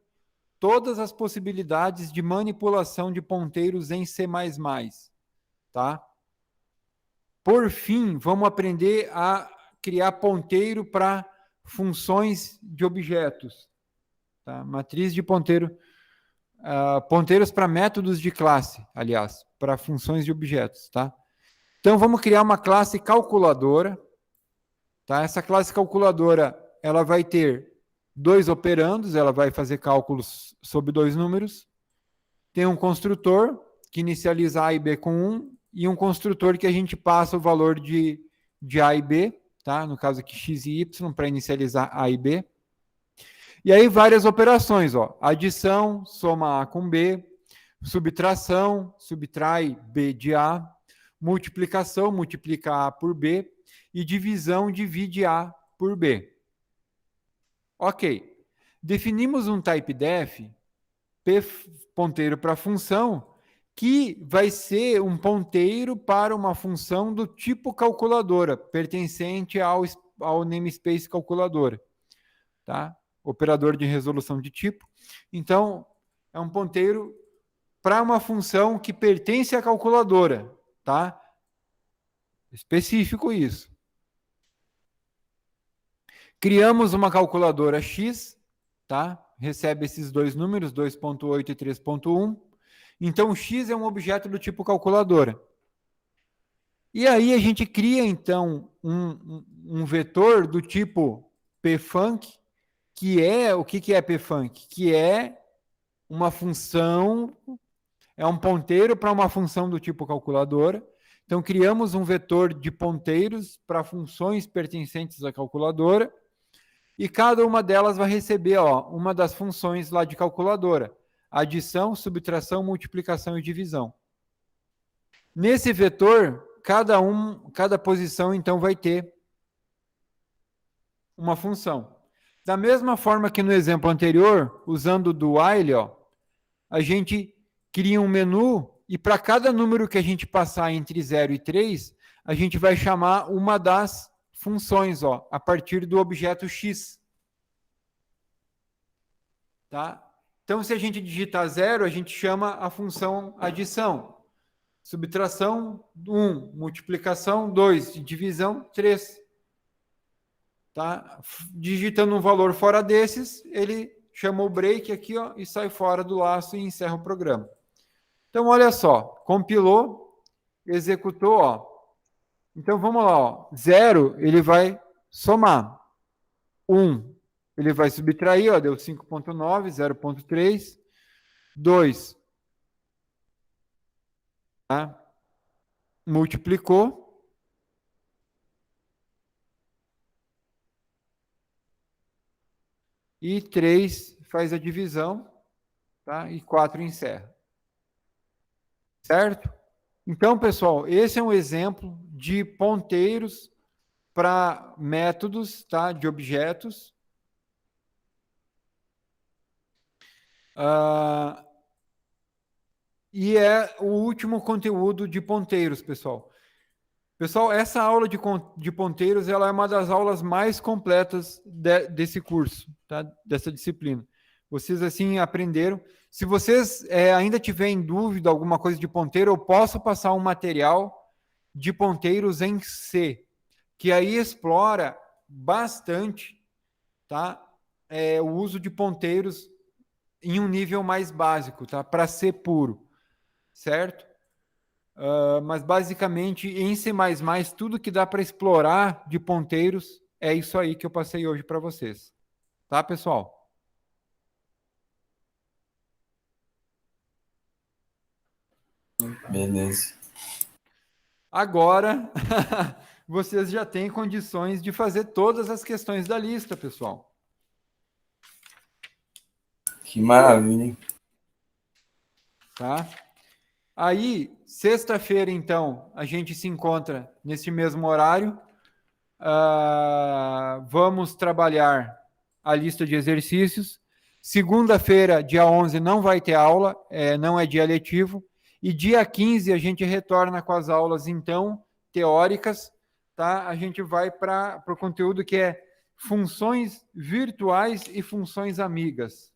todas as possibilidades de manipulação de ponteiros em C++, tá? Por fim, vamos aprender a criar ponteiro para funções de objetos. Tá? Matriz de ponteiro. Ponteiros para métodos de classe, aliás, para funções de objetos. Tá? Então, vamos criar uma classe calculadora. Tá? Essa classe calculadora ela vai ter 2 operandos, ela vai fazer cálculos sobre 2 números. Tem um construtor, que inicializa A e B com 1, e um construtor que a gente passa o valor de A e B, tá? No caso aqui x e y, para inicializar A e B. E aí várias operações, ó. Adição, soma A com B, subtração, subtrai B de A, multiplicação, multiplica A por B, e divisão, divide A por B. Ok. Definimos um type def, P ponteiro para função, que vai ser um ponteiro para uma função do tipo calculadora, pertencente ao namespace calculadora. Tá? Operador de resolução de tipo. Então, é um ponteiro para uma função que pertence à calculadora. Tá? Específico isso. Criamos uma calculadora X, tá? Recebe esses dois números, 2.8 e 3.1. Então, X é um objeto do tipo calculadora. E aí a gente cria, então, um vetor do tipo pfunc, que é, o que é pfunc? Que é uma função, é um ponteiro para uma função do tipo calculadora. Então, criamos um vetor de ponteiros para funções pertencentes à calculadora, e cada uma delas vai receber uma das funções lá de calculadora: adição, subtração, multiplicação e divisão. Nesse vetor, cada posição, então, vai ter uma função. Da mesma forma que no exemplo anterior, usando o do while, a gente cria um menu e para cada número que a gente passar entre 0 e 3, a gente vai chamar uma das funções, a partir do objeto X. Tá? Então, se a gente digitar 0, a gente chama a função adição. Subtração, 1. Multiplicação, 2. Divisão, 3. Tá? Digitando um valor fora desses, ele chama o break aqui, e sai fora do laço e encerra o programa. Então, olha só. Compilou, executou, Então, vamos lá, 0, ele vai somar. 1, ele vai subtrair, deu 5.9, 0.3. 2, tá? Multiplicou. E 3 faz a divisão, tá? E 4 encerra. Certo? Então, pessoal, esse é um exemplo de ponteiros para métodos, tá? De objetos. E é o último conteúdo de ponteiros, pessoal. Pessoal, essa aula de ponteiros, ela é uma das aulas mais completas desse curso, tá? Dessa disciplina. Vocês, assim, aprenderam. Se vocês ainda tiverem dúvida, alguma coisa de ponteiro, eu posso passar um material de ponteiros em C, que aí explora bastante, tá? O uso de ponteiros em um nível mais básico, tá? Para C puro, certo? Mas basicamente em C++, tudo que dá para explorar de ponteiros é isso aí que eu passei hoje para vocês. Tá, pessoal? Beleza. Agora, vocês já têm condições de fazer todas as questões da lista, pessoal. Que maravilha, hein? Tá? Aí, sexta-feira, então, a gente se encontra nesse mesmo horário. Vamos trabalhar a lista de exercícios. Segunda-feira, dia 11, não vai ter aula, não é dia letivo. E dia 15 a gente retorna com as aulas, então, teóricas. Tá? A gente vai para o conteúdo que é funções virtuais e funções amigas.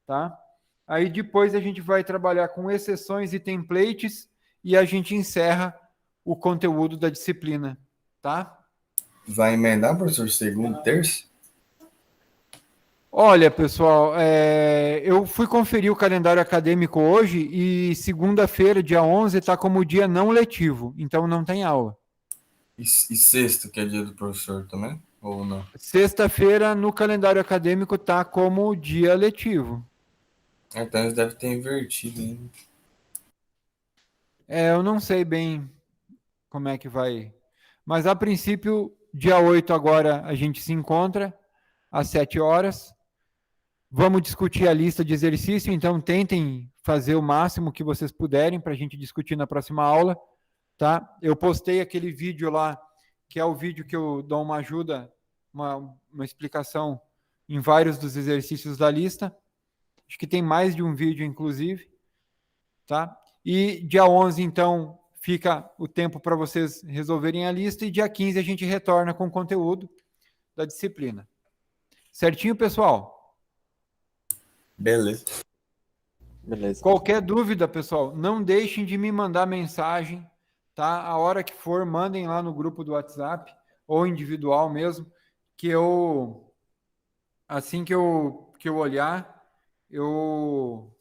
Tá? Aí depois a gente vai trabalhar com exceções e templates e a gente encerra o conteúdo da disciplina. Tá? Vai emendar, professor, segunda e terça? Olha, pessoal, eu fui conferir o calendário acadêmico hoje e segunda-feira, dia 11, está como dia não letivo, então não tem aula. E sexta, que é dia do professor também? Ou não? Sexta-feira, no calendário acadêmico, está como dia letivo. Então eles devem ter invertido, hein? Eu não sei bem como é que vai. Mas, a princípio, dia 8 agora a gente se encontra, às 7 horas. Vamos discutir a lista de exercício, então tentem fazer o máximo que vocês puderem para a gente discutir na próxima aula, tá? Eu postei aquele vídeo lá, que é o vídeo que eu dou uma ajuda, uma explicação em vários dos exercícios da lista. Acho que tem mais de um vídeo, inclusive, tá? E dia 11, então, fica o tempo para vocês resolverem a lista e dia 15 a gente retorna com o conteúdo da disciplina. Certinho, pessoal? Beleza. Beleza. Qualquer dúvida, pessoal, não deixem de me mandar mensagem, tá? A hora que for, mandem lá no grupo do WhatsApp ou individual mesmo, que eu assim que eu olhar, eu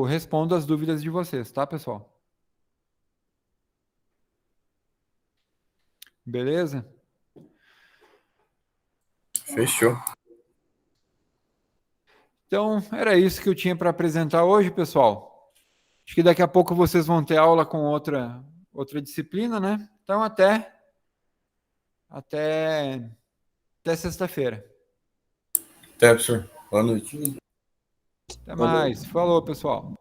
respondo as dúvidas de vocês, tá, pessoal? Beleza? Fechou. Então, era isso que eu tinha para apresentar hoje, pessoal. Acho que daqui a pouco vocês vão ter aula com outra disciplina, né? Então, até sexta-feira. Até, professor. Boa noite. Até mais. Falou, pessoal.